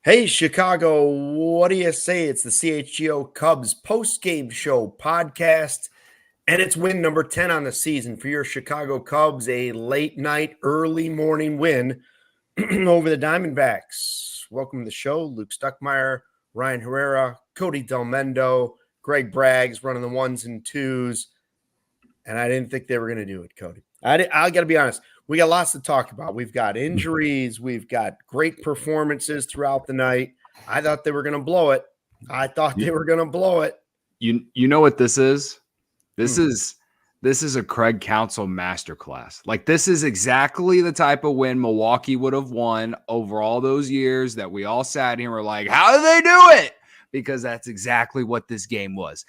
Hey, Chicago, what do you say? It's the CHGO Cubs Postgame Podcast, and it's win number 10 on the season for your Chicago Cubs, a late night, early morning win over the Diamondbacks. Welcome to the show, Luke Stuckmeyer, Ryan Herrera, Cody Delmendo, Greg Braggs running the ones and twos, and I didn't think they were going to do it, Cody. I got to be honest. We got lots to talk about. We've got injuries. We've got great performances throughout the night. I thought they were going to blow it. You know what this is? This is a Craig Counsell masterclass. Like, this is exactly the type of win Milwaukee would have won over all those years that we all sat here and were like, how did they do it? Because that's exactly what this game was.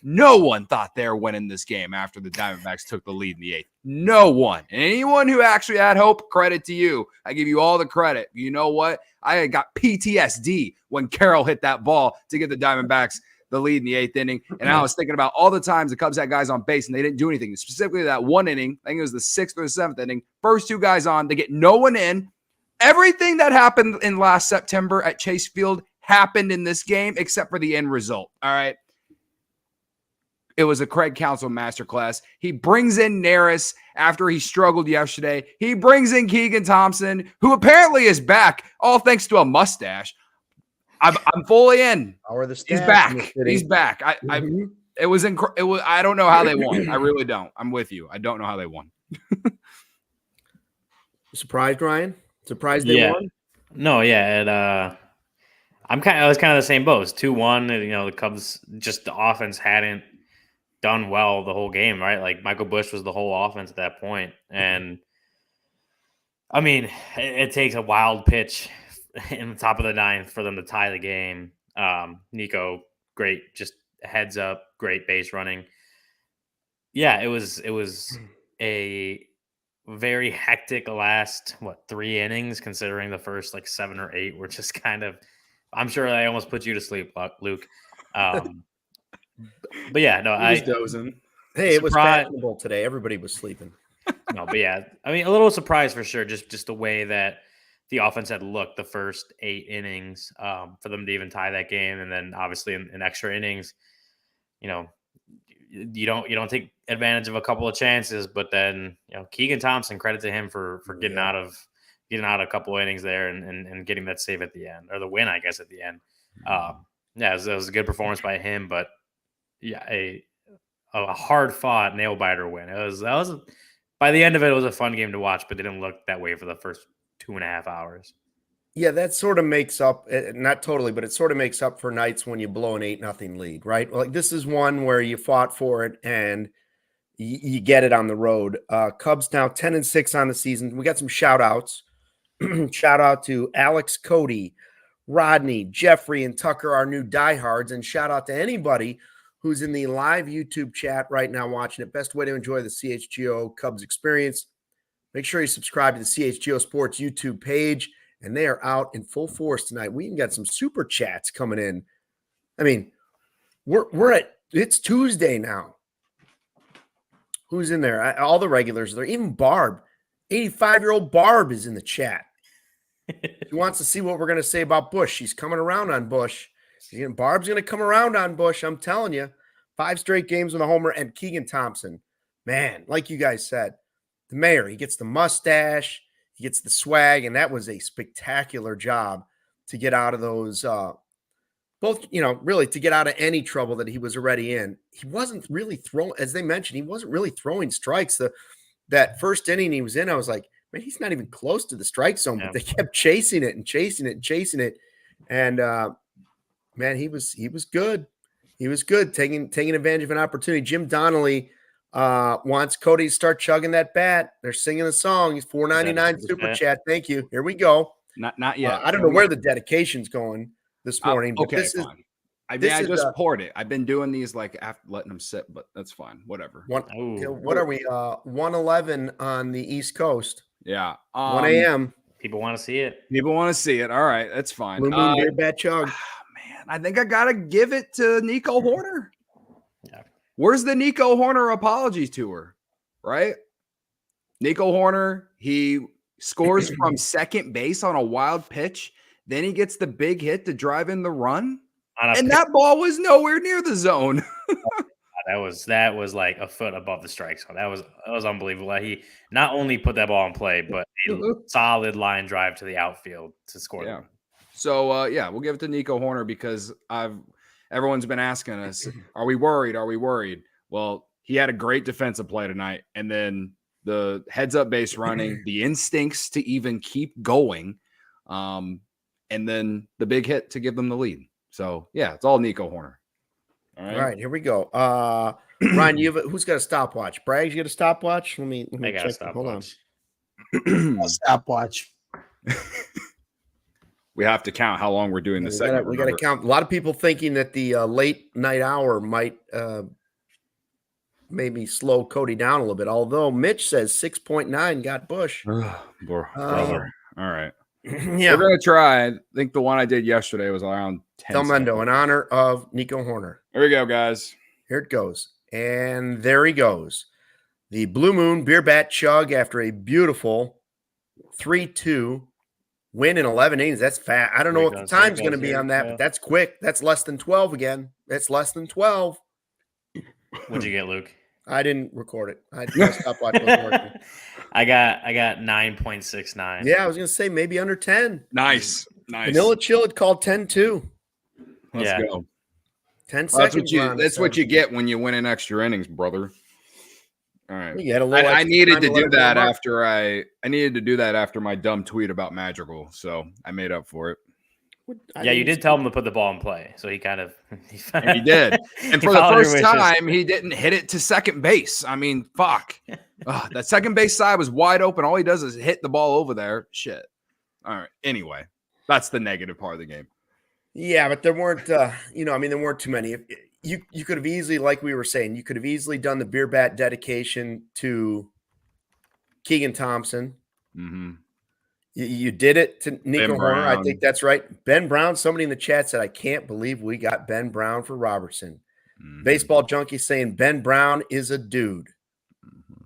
No one thought they were winning this game after the Diamondbacks took the lead in the eighth. No one. And anyone who actually had hope, credit to you. I give you all the credit. You know what? I got PTSD when Carroll hit that ball to get the Diamondbacks the lead in the eighth inning. And I was thinking about all the times the Cubs had guys on base and they didn't do anything. Specifically that one inning, I think it was the sixth or the seventh inning, first two guys on, they get no one in. Everything that happened in last September at Chase Field happened in this game except for the end result. All right. It was a Craig Counsell masterclass. He brings in Neris after he struggled yesterday. He brings in Keegan Thompson, who apparently is back, all thanks to a mustache. I'm fully in. He's back. He's back. It was I don't know how they won. I really don't. I'm with you. I don't know how they won. Surprised, Ryan? Surprised they won? No, yeah. I was kind of the same boat. It was 2-1. You know, the Cubs, just the offense hadn't done well the whole game, right? Like, Michael Busch was the whole offense at that point. And I mean, it takes a wild pitch in the top of the ninth for them to tie the game. Nico, great, just heads up, great base running. Yeah, it was a very hectic last 3 innings, considering the first 7 or 8 were just kind of, I'm sure I almost put you to sleep, Luke. But yeah, no, I was dozing. Hey, it was fashionable today. Everybody was sleeping. No, but yeah, I mean, a little surprise for sure. Just the way that the offense had looked the first 8 innings, for them to even tie that game, and then obviously in extra innings, you know, you don't take advantage of a couple of chances, but then, you know, Keegan Thompson, credit to him for getting out of a couple of innings there and getting that save at the end, or the win, I guess, at the end. Yeah, it was a good performance by him, but yeah, a hard fought nail biter win. That was by the end of it was a fun game to watch, but didn't look that way for the first 2.5 hours. Yeah, that sort of makes up, not totally, but it sort of makes up for nights when you blow an 8-0 lead, right? Like, this is one where you fought for it and you get it on the road. Cubs now 10-6 on the season. We got some shout outs. Shout out to Alex, Cody, Rodney, Jeffrey, and Tucker, our new diehards, and shout out to anybody who's in the live YouTube chat right now watching it. Best way to enjoy the CHGO Cubs experience. Make sure you subscribe to the CHGO Sports YouTube page, and they are out in full force tonight. We even got some super chats coming in. I mean, it's Tuesday now. Who's in there? All the regulars are there. Even Barb, 85-year-old Barb is in the chat. She wants to see what we're going to say about Busch. She's coming around on Busch. Barb's going to come around on Busch. I'm telling you, 5 straight games with a homer. And Keegan Thompson, man, like you guys said, the mayor, he gets the mustache, he gets the swag, and that was a spectacular job to get out of those, really to get out of any trouble that he was already in. He wasn't really throwing, as they mentioned, he wasn't really throwing strikes. That first inning he was in, I was like, man, he's not even close to the strike zone, but they kept chasing it and chasing it and chasing it. And, man, he was good. He was good, taking advantage of an opportunity. Jim Donnelly wants Cody to start chugging that bat. They're singing the song. He's $4.99 super chat. Thank you. Here we go. Not yet. I don't know where the dedication's going this morning, but this is I mean, I just poured it. I've been doing these like after letting them sit, but that's fine. Whatever. What are we? 1:11 on the East Coast. Yeah. 1 a.m. People want to see it. People want to see it. All right, that's fine. Blue Moon Beer Bat Chug. Man, I think I gotta give it to Nico Hoerner. Yeah. Where's the Nico Hoerner apology tour? Right? Nico Hoerner, he scores from second base on a wild pitch. Then he gets the big hit to drive in the run. And that ball was nowhere near the zone. That was like a foot above the strike zone. That was unbelievable. He not only put that ball in play, but a solid line drive to the outfield to score. Yeah. So we'll give it to Nico Hoerner because everyone's been asking us, are we worried? Are we worried? Well, he had a great defensive play tonight, and then the heads up base running, the instincts to even keep going, and then the big hit to give them the lead. So yeah, it's all Nico Hoerner. All right, here we go. Ryan, who's got a stopwatch? Braggs, you got a stopwatch? Let me check. Hold on. A stopwatch. We have to count how long we're doing this segment. We got to count. A lot of people thinking that the late night hour might maybe slow Cody down a little bit. Although Mitch says 6.9 got Busch. Brother. All right. Yeah, we're gonna try. I think the one I did yesterday was around 10. Delmendo in honor of Nico Hoerner. Here we go, guys. Here it goes, and there he goes. The Blue Moon Beer Bat Chug after a beautiful 3-2 win in 11 innings. That's fast. I don't know what the time's going to be on that, but that's quick. That's less than 12 again. That's less than 12. What'd you get, Luke? I didn't record it. I stopped watching. I got 9.69. Yeah, I was gonna say maybe under 10. Nice. Vanilla Chill had called 10-2. Let's go. 10 seconds. That's what you get when you win in extra innings, brother. All right. You had a little I needed to do that after I needed to do that after my dumb tweet about Madrigal, so I made up for it. Yeah, you did tell him to put the ball in play, so he kind of he did. And for the first time, he didn't hit it to second base. I mean, fuck. That second base side was wide open. All he does is hit the ball over there. Shit. All right. Anyway, that's the negative part of the game. Yeah, but there weren't, there weren't too many. You could have easily, like we were saying, you could have easily done the beer bat dedication to Keegan Thompson. Mm-hmm. You did it to Nico Hoerner. I think that's right. Ben Brown, somebody in the chat said, I can't believe we got Ben Brown for Robertson. Mm-hmm. Baseball Junkie saying Ben Brown is a dude. Mm-hmm.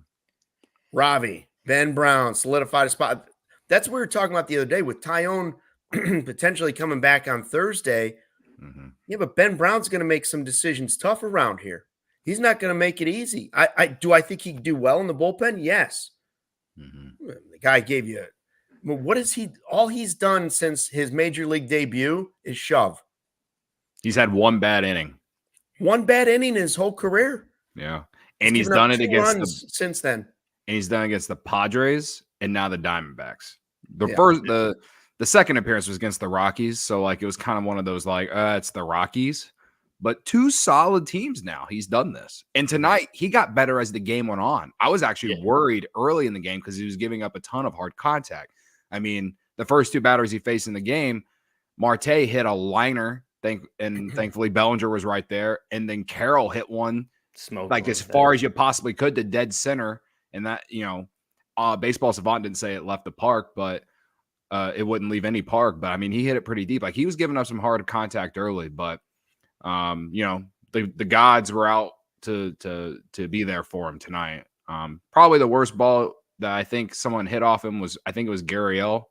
Ravi, Ben Brown solidified a spot. That's what we were talking about the other day with Tyone potentially coming back on Thursday. Mm-hmm. Yeah, but Ben Brown's going to make some decisions tough around here. He's not going to make it easy. I think he can do well in the bullpen? Yes. Mm-hmm. The guy gave you – what is he? All he's done since his major league debut is shove. He's had one bad inning. One bad inning in his whole career. Yeah, and he's done it against since then. And he's done against the Padres and now the Diamondbacks. The second appearance was against the Rockies, so like it was kind of one of those like it's the Rockies, but two solid teams now. He's done this, and tonight he got better as the game went on. I was actually worried early in the game because he was giving up a ton of hard contact. I mean, the first two batters he faced in the game, Marte hit a liner, and thankfully Bellinger was right there. And then Carroll hit one as far as you possibly could to dead center. And that, Baseball Savant didn't say it left the park, but it wouldn't leave any park. But, I mean, he hit it pretty deep. Like, he was giving up some hard contact early. But, the gods were out to be there for him tonight. Probably the worst ball that I think someone hit off him was, I think it was Gariel,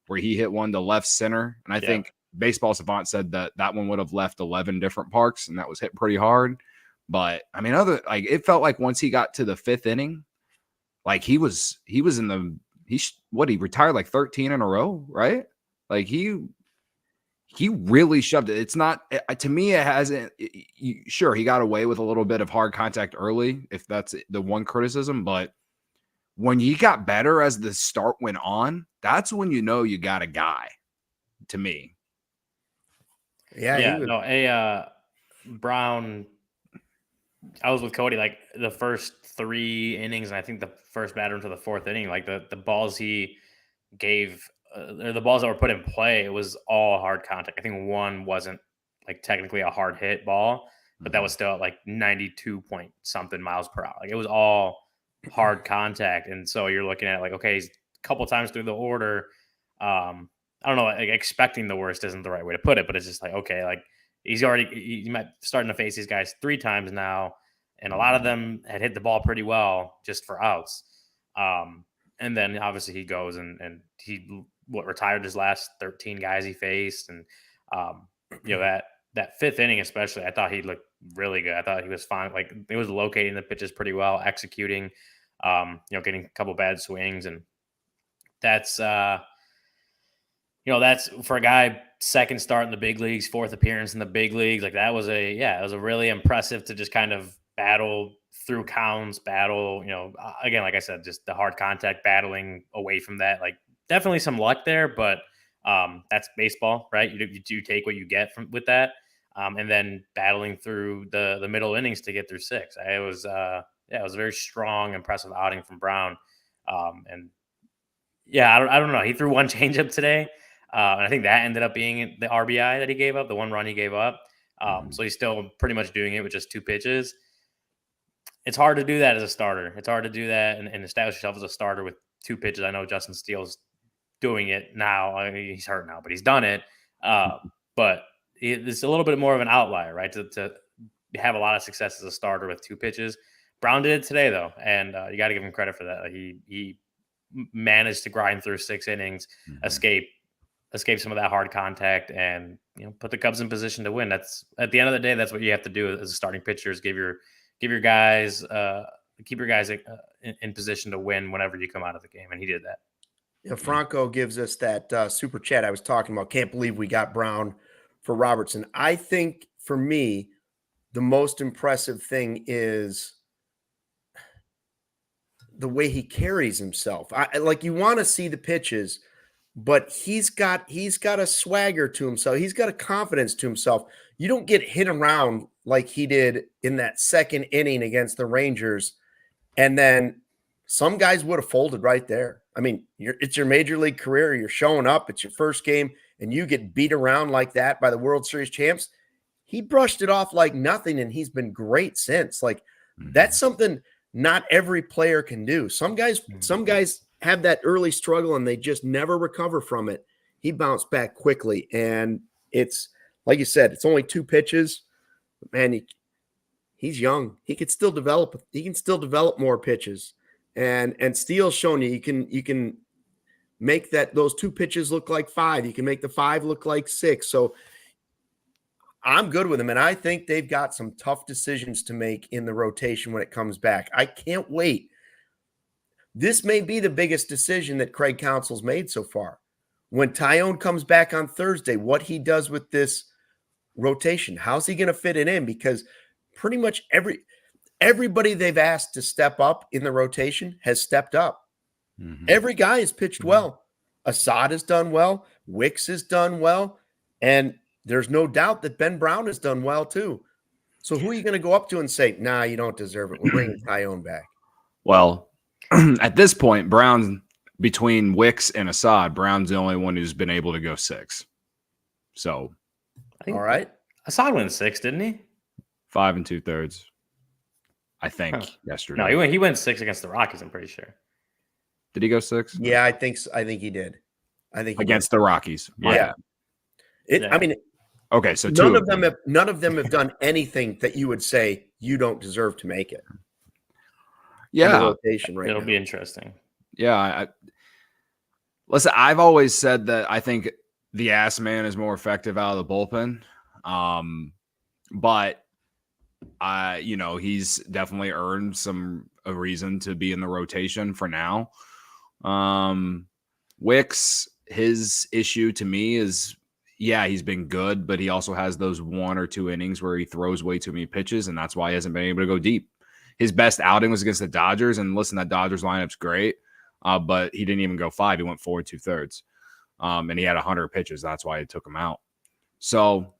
where he hit one to left center. And I think Baseball Savant said that one would have left 11 different parks, and that was hit pretty hard. But I mean, it felt like once he got to the fifth inning, like he retired like 13 in a row, right? Like he really shoved it. It's not, to me, it hasn't, sure, he got away with a little bit of hard contact early, if that's the one criticism, but when he got better as the start went on, that's when you know you got a guy, to me. Brown, I was with Cody like the first 3 innings, and I think the first batter into the 4th inning, like the balls he gave, or the balls that were put in play, it was all hard contact. I think one wasn't like technically a hard hit ball, but that was still at like 92 point something miles per hour. Like it was all hard contact. And so you're looking at like, okay, he's a couple times through the order. I don't know, like expecting the worst isn't the right way to put it, but it's just like, okay, like he might starting to face these guys 3 times now. And a lot of them had hit the ball pretty well just for outs. And then obviously he goes and he retired his last 13 guys he faced. And, that 5th inning, especially, I thought he looked really good. I thought he was fine. Like he was locating the pitches pretty well, executing, getting a couple bad swings. And that's, that's for a guy, 2nd start in the big leagues, 4th appearance in the big leagues. Like that was it was a really impressive to just kind of battle through counts, again, like I said, just the hard contact, battling away from that. Like definitely some luck there, but that's baseball, right? You do take what you get with that. And then battling through the middle innings to get through 6. It was a very strong, impressive outing from Brown. I don't know. He threw one changeup today. And I think that ended up being the RBI that he gave up, the 1 run he gave up. So he's still pretty much doing it with just 2 pitches. It's hard to do that as a starter. It's hard to do that and establish yourself as a starter with 2 pitches. I know Justin Steele's doing it now. I mean, he's hurt now, but he's done it. But it's a little bit more of an outlier, right? To have a lot of success as a starter with 2 pitches. Brown did it today, though, and you got to give him credit for that. He managed to grind through 6 innings, escape some of that hard contact, and put the Cubs in position to win. That's at the end of the day, that's what you have to do as a starting pitcher: is keep your guys in position to win whenever you come out of the game, and he did that. Yeah, Franco gives us that super chat I was talking about. Can't believe we got Brown for Robertson. I think for me, the most impressive thing is the way he carries himself. You want to see the pitches, but he's got a swagger to himself. He's got a confidence to himself. You don't get hit around like he did in that 2nd inning against the Rangers. And then some guys would have folded right there. I mean, it's your major league career. You're showing up. It's your first game, and you get beat around like that by the World Series champs. He brushed it off like nothing, and he's been great since. Like that's something not every player can do. Some guys have that early struggle, and they just never recover from it. He bounced back quickly, and it's like you said, it's only 2 pitches. But man, he's young. He can still develop. He can still develop more pitches. And Steele's shown you can make those 2 pitches look like 5. You can make the 5 look like 6. So I'm good with him, and I think they've got some tough decisions to make in the rotation when it comes back. I can't wait. This may be the biggest decision that Craig Counsell's made so far. When Tyone comes back on Thursday, what he does with this rotation, how's he going to fit it in? Because pretty much everybody they've asked to step up in the rotation has stepped up. Every guy has pitched well. Assad has done well. Wicks has done well. And there's no doubt that Ben Brown has done well too. So who are you going to go up to and say, nah, you don't deserve it? We're bringing Tyone back. Well, at this point, Brown, between Wicks and Assad, Brown's the only one who's been able to go 6. So, all right. Assad went 6, didn't he? 5 2/3. I think yesterday. No, he went 6 against the Rockies, I'm pretty sure. Did he go 6? Yeah, I think he did. I think against the Rockies. Yeah. I mean, okay, so none of them have done anything that you would say you don't deserve to make it. Yeah, it'll be interesting. Yeah, listen, I've always said that I think the ass man is more effective out of the bullpen, but he's definitely earned a reason to be in the rotation for now. Wicks, his issue to me is, he's been good, but he also has those 1 or 2 innings where he throws way too many pitches, and that's why he hasn't been able to go deep. His best outing was against the Dodgers, and listen, that Dodgers lineup's great, but he didn't even go 5. He went 4 2/3, and he had 100 pitches. That's why it took him out. So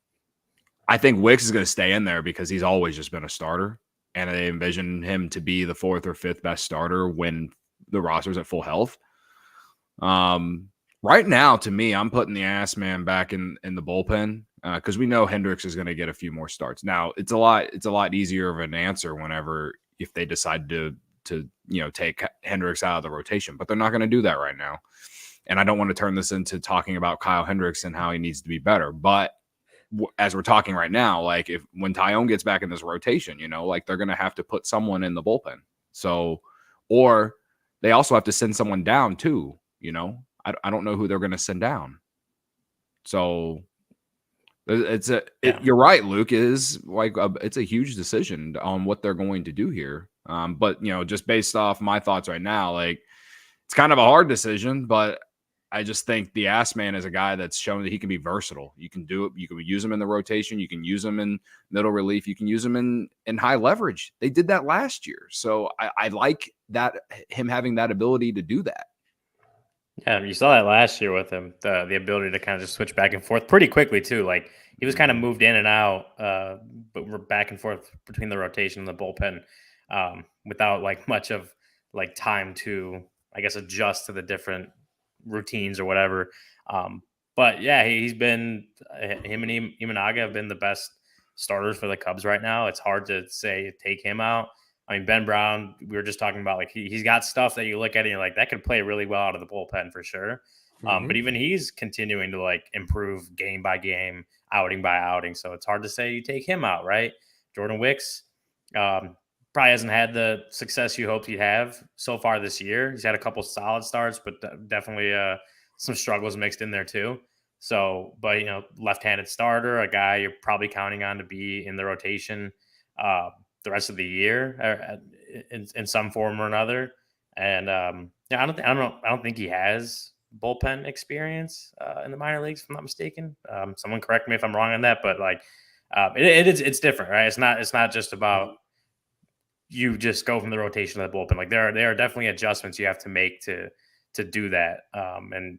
I think Wicks is going to stay in there because he's always just been a starter, and I envision him to be the 4th or 5th best starter when the roster's at full health. Right now, to me, I'm putting the ass man back in the bullpen because we know Hendricks is going to get a few more starts. Now it's a lot easier of an answer whenever if they decide to take Hendricks out of the rotation, but they're not going to do that right now. And I don't want to turn this into talking about Kyle Hendricks and how he needs to be better, but as we're talking right now, like when Tyone gets back in this rotation, like they're going to have to put someone in the bullpen. So, or they also have to send someone down too. I don't know who they're going to send down. So you're right, Luke, is like it's a huge decision on what they're going to do here. But just based off my thoughts right now, like it's kind of a hard decision, but I just think the ass man is a guy that's shown that he can be versatile. You can do it. You can use him in the rotation. You can use him in middle relief. You can use him in high leverage. They did that last year. So I like that, him having that ability to do that. Yeah, you saw that last year with him, the ability to kind of just switch back and forth pretty quickly too. Like he was kind of moved in and out, but we're back and forth between the rotation and the bullpen without like much of like time to, I guess, adjust to the different routines or whatever. But yeah, him and Imanaga have been the best starters for the Cubs right now. It's hard to say take him out. I mean, Ben Brown, we were just talking about, like he's got stuff that you look at and you're like, that could play really well out of the bullpen for sure. But even he's continuing to like improve game by game, outing by outing. So it's hard to say you take him out, right? Jordan Wicks probably hasn't had the success you hoped he'd have so far this year. He's had a couple solid starts, but definitely some struggles mixed in there too. So, but left-handed starter, a guy you're probably counting on to be in the rotation the rest of the year in some form or another. And I don't think he has bullpen experience in the minor leagues, if I'm not mistaken. Someone correct me if I'm wrong on that, but like it's different, right? It's not just about you just go from the rotation to the bullpen. Like there are definitely adjustments you have to make to do that. And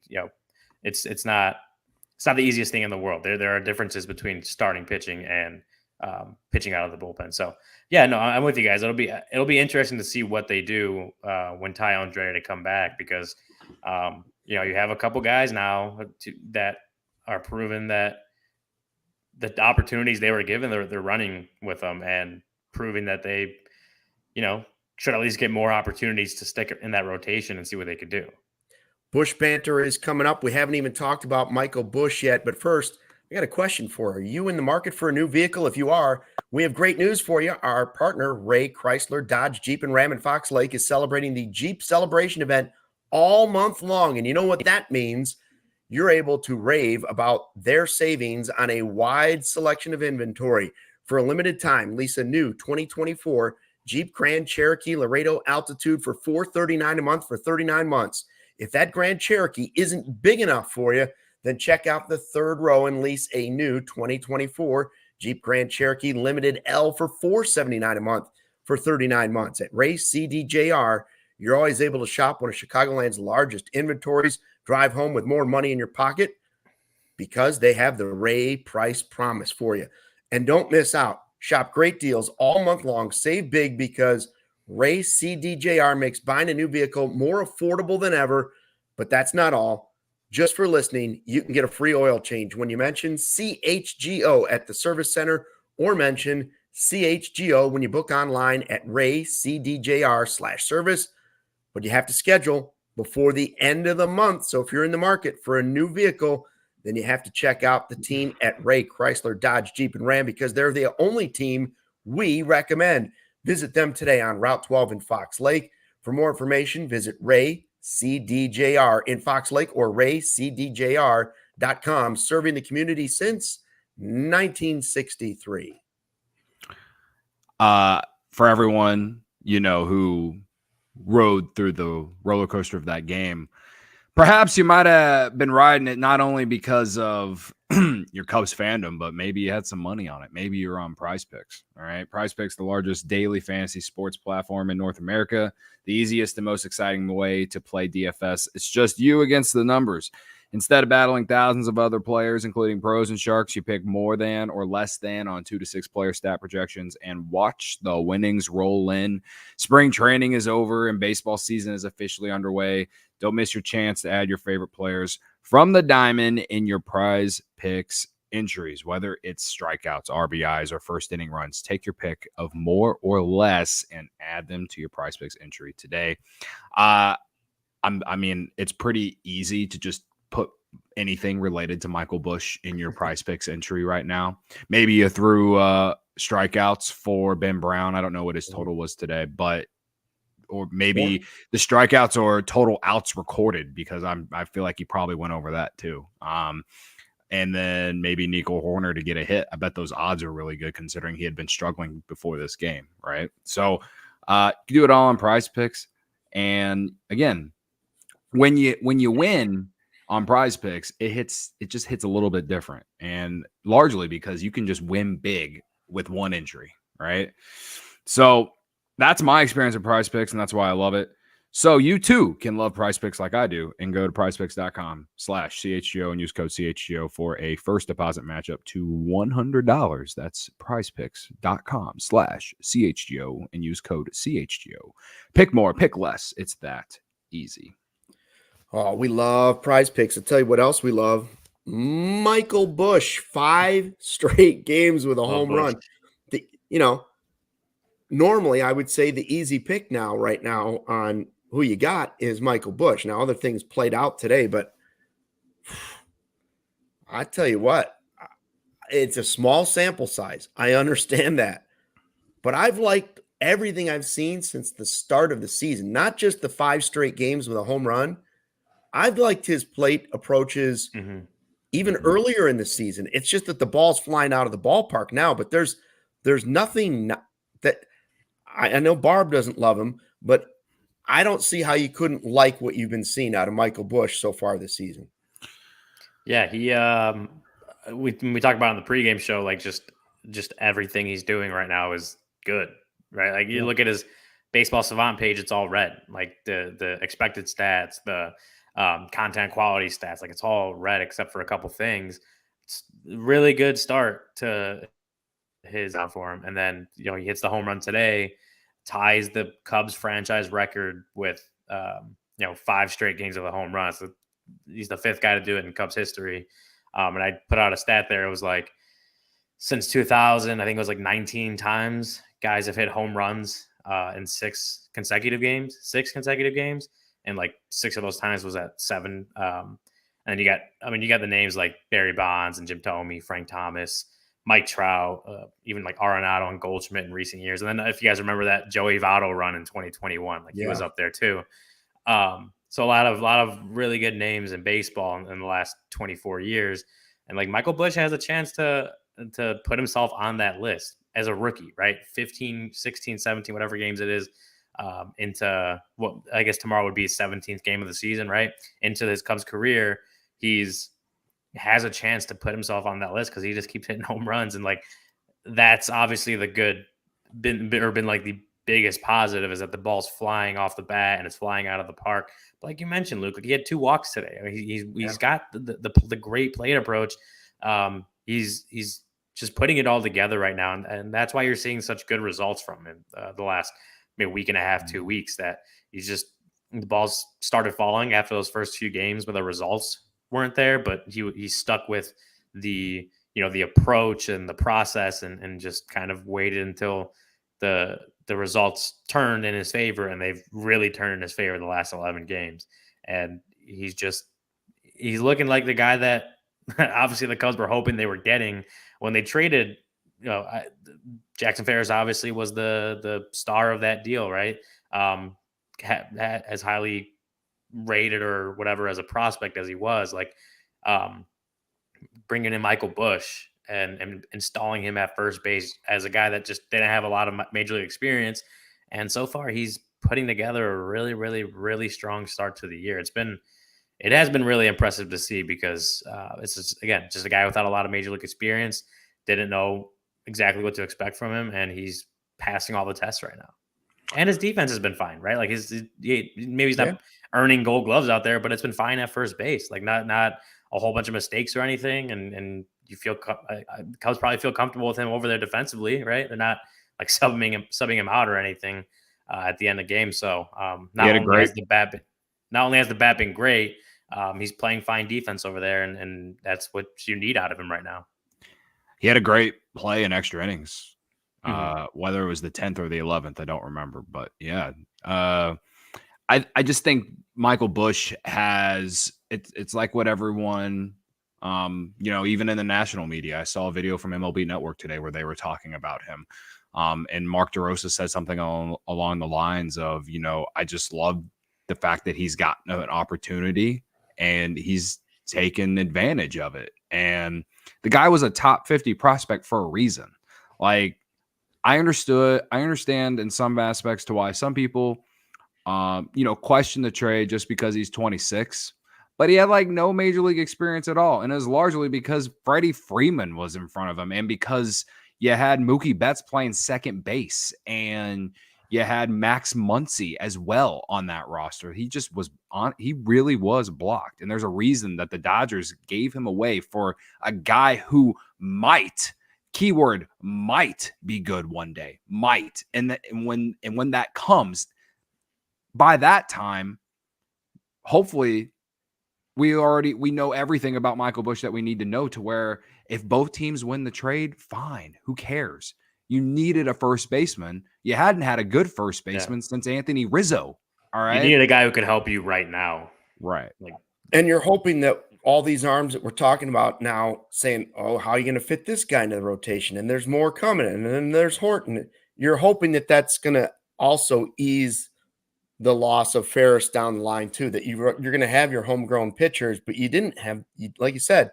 it's not the easiest thing in the world. There are differences between starting pitching and pitching out of the bullpen. So yeah, no, I'm with you guys. It'll be interesting to see what they do when Tyone's ready to come back, because you have a couple guys now that are proven that the opportunities they were given, they're running with them and proving that they should at least get more opportunities to stick in that rotation and see what they could do. Busch banter is coming up. We haven't even talked about Michael Busch yet, but first, I got a question for you. Are you in the market for a new vehicle? If you are, we have great news for you. Our partner, Ray Chrysler, Dodge, Jeep, and Ram in Fox Lake, is celebrating the Jeep Celebration event all month long. And you know what that means? You're able to rave about their savings on a wide selection of inventory. For a limited time, lease a new 2024 Jeep Grand Cherokee Laredo Altitude for $439 a month for 39 months. If that Grand Cherokee isn't big enough for you, then check out the third row and lease a new 2024 Jeep Grand Cherokee Limited L for $479 a month for 39 months. At Ray CDJR, you're always able to shop one of Chicagoland's largest inventories, drive home with more money in your pocket, because they have the Ray price promise for you. And don't miss out. Shop great deals all month long. Save big, because Ray CDJR makes buying a new vehicle more affordable than ever. But that's not all. Just for listening, you can get a free oil change when you mention CHGO at the service center, or mention CHGO when you book online at raycdjr/service. But you have to schedule before the end of the month. So if you're in the market for a new vehicle, then you have to check out the team at Ray Chrysler, Dodge, Jeep, and Ram, because they're the only team we recommend. Visit them today on Route 12 in Fox Lake. For more information, visit Ray CDJR in Fox Lake or raycdjr.com, serving the community since 1963. For everyone, who rode through the roller coaster of that game, perhaps you might have been riding it not only because of your Cubs fandom, but maybe you had some money on it. Maybe you're on Prize Picks. All right. Prize Picks, the largest daily fantasy sports platform in North America, the easiest and most exciting way to play DFS. It's just you against the numbers. Instead of battling thousands of other players, including pros and sharks, you pick more than or less than on 2 to 6 player stat projections and watch the winnings roll in. Spring training is over and baseball season is officially underway. Don't miss your chance to add your favorite players from the diamond in your Prize Picks entries, whether it's strikeouts, RBIs, or first inning runs. Take your pick of more or less and add them to your Prize Picks entry today. I mean, it's pretty easy to just put anything related to Michael Busch in your Prize Picks entry right now. Maybe you threw strikeouts for Ben Brown. I don't know what his total was today, but or maybe the strikeouts or total outs recorded, because I feel like he probably went over that too. And then maybe Nico Hoerner to get a hit. I bet those odds are really good considering he had been struggling before this game, right? So you do it all on Prize Picks. And again, when you win on Prize Picks, it just hits a little bit different, and largely because you can just win big with one entry, right? So that's my experience with Prize Picks, and that's why I love it. So you too can love Prize Picks like I do, and go to prizepicks.com/CHGO and use code CHGO for a first deposit match up to $100. That's prizepicks.com/CHGO and use code CHGO. Pick more, pick less. It's that easy. Oh, we love Prize Picks. I'll tell you what else we love. Michael Busch, 5 straight games with a home run. Normally I would say the easy pick right now on who you got is Michael Busch. Now, other things played out today, but I tell you what, it's a small sample size. I understand that, but I've liked everything I've seen since the start of the season, not just the 5 straight games with a home run. I've liked his plate approaches even earlier in the season. It's just that the ball's flying out of the ballpark now, but there's nothing that I know Barb doesn't love him, but I don't see how you couldn't like what you've been seeing out of Michael Busch so far this season. Yeah, he we talked about on the pregame show, like just everything he's doing right now is good, right? Like you look at his Baseball Savant page, it's all red. Like the expected stats, the content quality stats, like it's all red except for a couple things. It's a really good start to his out for him, and then he hits the home run today, ties the Cubs franchise record with 5 straight games of a home run. So he's the 5th guy to do it in Cubs history. And I put out a stat there. It was like since 2000, I think it was like 19 times guys have hit home runs in 6 consecutive games, and like 6 of those times was at 7. And you got the names like Barry Bonds and Jim Thome, Frank Thomas, Mike Trout, even like Arenado and Goldschmidt in recent years. And then if you guys remember that Joey Votto run in 2021, he was up there too. So a lot of really good names in baseball in the last 24 years. And like Michael Busch has a chance to put himself on that list as a rookie, right? 15, 16, 17, whatever games it is, into what I guess tomorrow would be his 17th game of the season, right? Into his Cubs career, has a chance to put himself on that list because he just keeps hitting home runs. And like, that's obviously been like the biggest positive, is that the ball's flying off the bat and it's flying out of the park. But like you mentioned, Luke, he had 2 walks today. I mean, he's got the great plate approach. He's just putting it all together right now. And that's why you're seeing such good results from him the last week and a half, 2 weeks, that the balls started falling after those first few games, but the results weren't there. But he stuck with the approach and the process and just kind of waited until the results turned in his favor, and they've really turned in his favor the last 11 games. And he's looking like the guy that obviously the Cubs were hoping they were getting when they traded. Jackson Ferris obviously was the star of that deal, right? As highly rated or whatever as a prospect as he was, bringing in Michael Busch and installing him at first base as a guy that just didn't have a lot of major league experience. And so far he's putting together a really, really, really strong start to the year. It has been really impressive to see, because it's just a guy without a lot of major league experience, didn't know exactly what to expect from him, and he's passing all the tests right now. And his defense has been fine, right? Like maybe he's not earning Gold Gloves out there, but it's been fine at first base. Like not a whole bunch of mistakes or anything. And you feel Cubs probably feel comfortable with him over there defensively, right? They're not like subbing him out or anything at the end of the game. So not only has the bat been great, he's playing fine defense over there, and that's what you need out of him right now. he had a great play in extra innings. Whether it was the 10th or the 11th, I don't remember. But yeah, I just think Michael Busch has it's like what everyone even in the national media. I saw a video from MLB Network today where they were talking about him. And Mark DeRosa said something along the lines of, I just love the fact that he's gotten an opportunity and he's taken advantage of it. And the guy was a top 50 prospect for a reason. Like, I understand in some aspects to why some people, question the trade just because he's 26, but he had like no major league experience at all. And it was largely because Freddie Freeman was in front of him and because you had Mookie Betts playing second base and you had Max Muncy as well on that roster. He just was he really was blocked. And there's a reason that the Dodgers gave him away for a guy who might, keyword, might be good one day, might. And when that comes, by that time, hopefully we know everything about Michael Busch that we need to know, to where if both teams win the trade, fine. Who cares? You needed a first baseman. You hadn't had a good first baseman since Anthony Rizzo. All right. You needed a guy who could help you right now. Right. And you're hoping that all these arms that we're talking about now, saying, oh, how are you going to fit this guy into the rotation? And there's more coming. And then there's Horton. You're hoping that that's going to also ease the loss of Ferris down the line too, that you're going to have your homegrown pitchers, but you didn't have, like you said,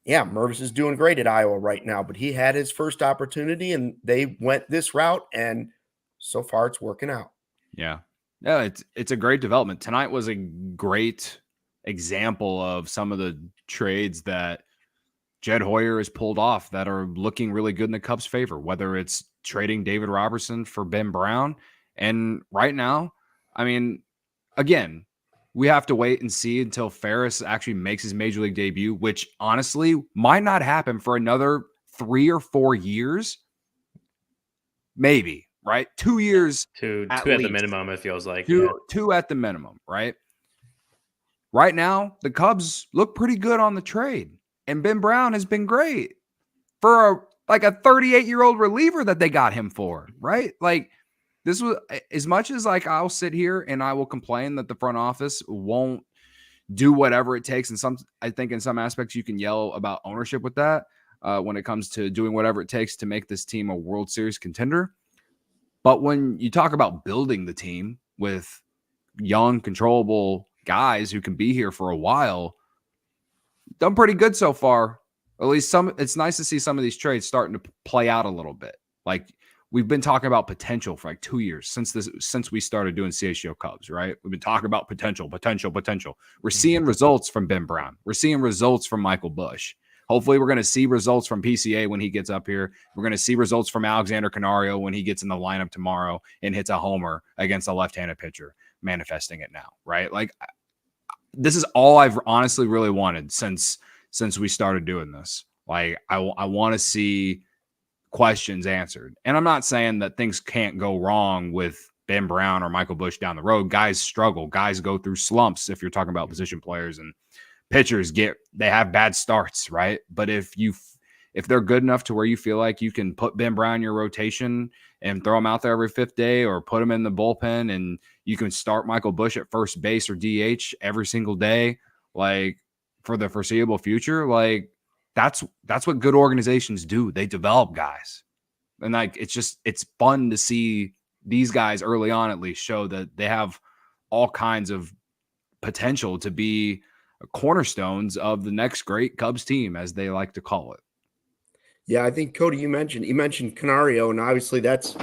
yeah, Mervis is doing great at Iowa right now, but he had his first opportunity and they went this route, and so far it's working out. Yeah. Yeah, it's a great development. Tonight was a great example of some of the trades that Jed Hoyer has pulled off that are looking really good in the Cubs' favor, whether it's trading David Robertson for Ben Brown. And right now, I mean, again, we have to wait and see until Ferris actually makes his major league debut, which honestly might not happen for another 3 or 4 years. Maybe, right? 2 years. Two at the minimum, it feels like. Two at the minimum, right? Right now, the Cubs look pretty good on the trade. And Ben Brown has been great for a 38-year-old reliever that they got him for, right? Like, this was, as much as I'll sit here and I will complain that the front office won't do whatever it takes. And I think in some aspects you can yell about ownership with that when it comes to doing whatever it takes to make this team a World Series contender. But when you talk about building the team with young, controllable guys who can be here for a while, done pretty good so far. At least it's nice to see some of these trades starting to play out a little bit. Like, we've been talking about potential for 2 years since we started doing CHGO Cubs, right? We've been talking about potential. We're seeing results from Ben Brown. We're seeing results from Michael Busch. Hopefully we're going to see results from PCA when he gets up here. We're going to see results from Alexander Canario when he gets in the lineup tomorrow and hits a homer against a left-handed pitcher, manifesting it now, right? Like, this is all I've honestly really wanted since we started doing this. Like, I want to see questions answered. And I'm not saying that things can't go wrong with Ben Brown or Michael Busch down the road. Guys struggle. Guys go through slumps if you're talking about position players, and pitchers they have bad starts, right? But if they're good enough to where you feel like you can put Ben Brown in your rotation and throw him out there every fifth day, or put him in the bullpen and you can start Michael Busch at first base or DH every single day, like, for the foreseeable future, like, that's what good organizations do. They develop guys. And it's fun to see these guys early on at least show that they have all kinds of potential to be cornerstones of the next great Cubs team, as they like to call it. Yeah, I think, Cody, you mentioned Canario, and obviously that's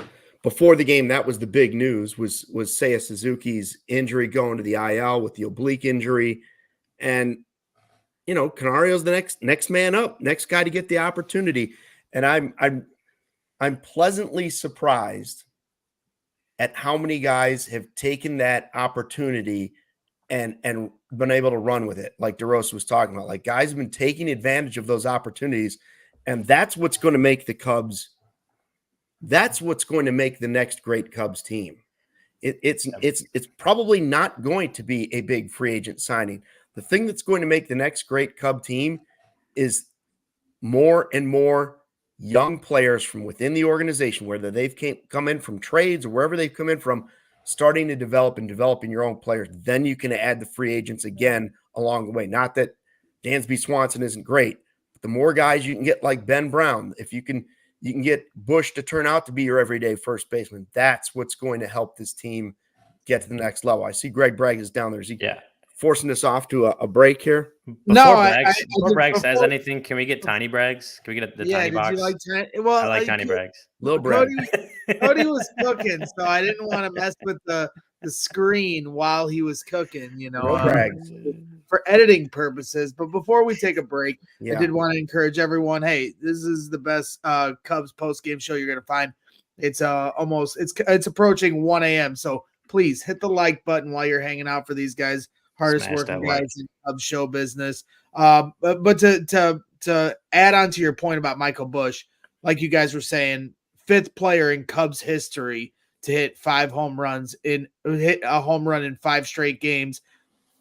before the game. That was the big news was Seiya Suzuki's injury, going to the IL with the oblique injury. And Canario's the next man up, next guy to get the opportunity. And I'm pleasantly surprised at how many guys have taken that opportunity and been able to run with it. Like DeRosa was talking about, like, guys have been taking advantage of those opportunities. And that's what's going to make the Cubs. That's what's going to make the next great Cubs team. It's probably not going to be a big free agent signing. The thing that's going to make the next great Cub team is more and more young players from within the organization, whether they've come in from trades or wherever they've come in from, starting to developing your own players. Then you can add the free agents again along the way. Not that Dansby Swanson isn't great, but the more guys you can get like Ben Brown, if you can get Busch to turn out to be your everyday first baseman, that's what's going to help this team get to the next level. I see Greg Bragg is down there. Is he forcing us off to a break here? Before Bragg says anything, can we get Tiny Braggs? Can we get the Tiny box? Did you like Tiny? Well, I like Tiny Braggs. Little Bragg. Cody was cooking, so I didn't want to mess with the screen while he was cooking, for editing purposes. But before we take a break, I did want to encourage everyone, hey, this is the best Cubs post-game show you're going to find. It's it's approaching 1 a.m., so please hit the like button while you're hanging out for these guys, hardest working guys in Cubs show business. But to add on to your point about Michael Busch, like you guys were saying, 5th player in Cubs history to hit 5 home runs hit a home run in 5 straight games.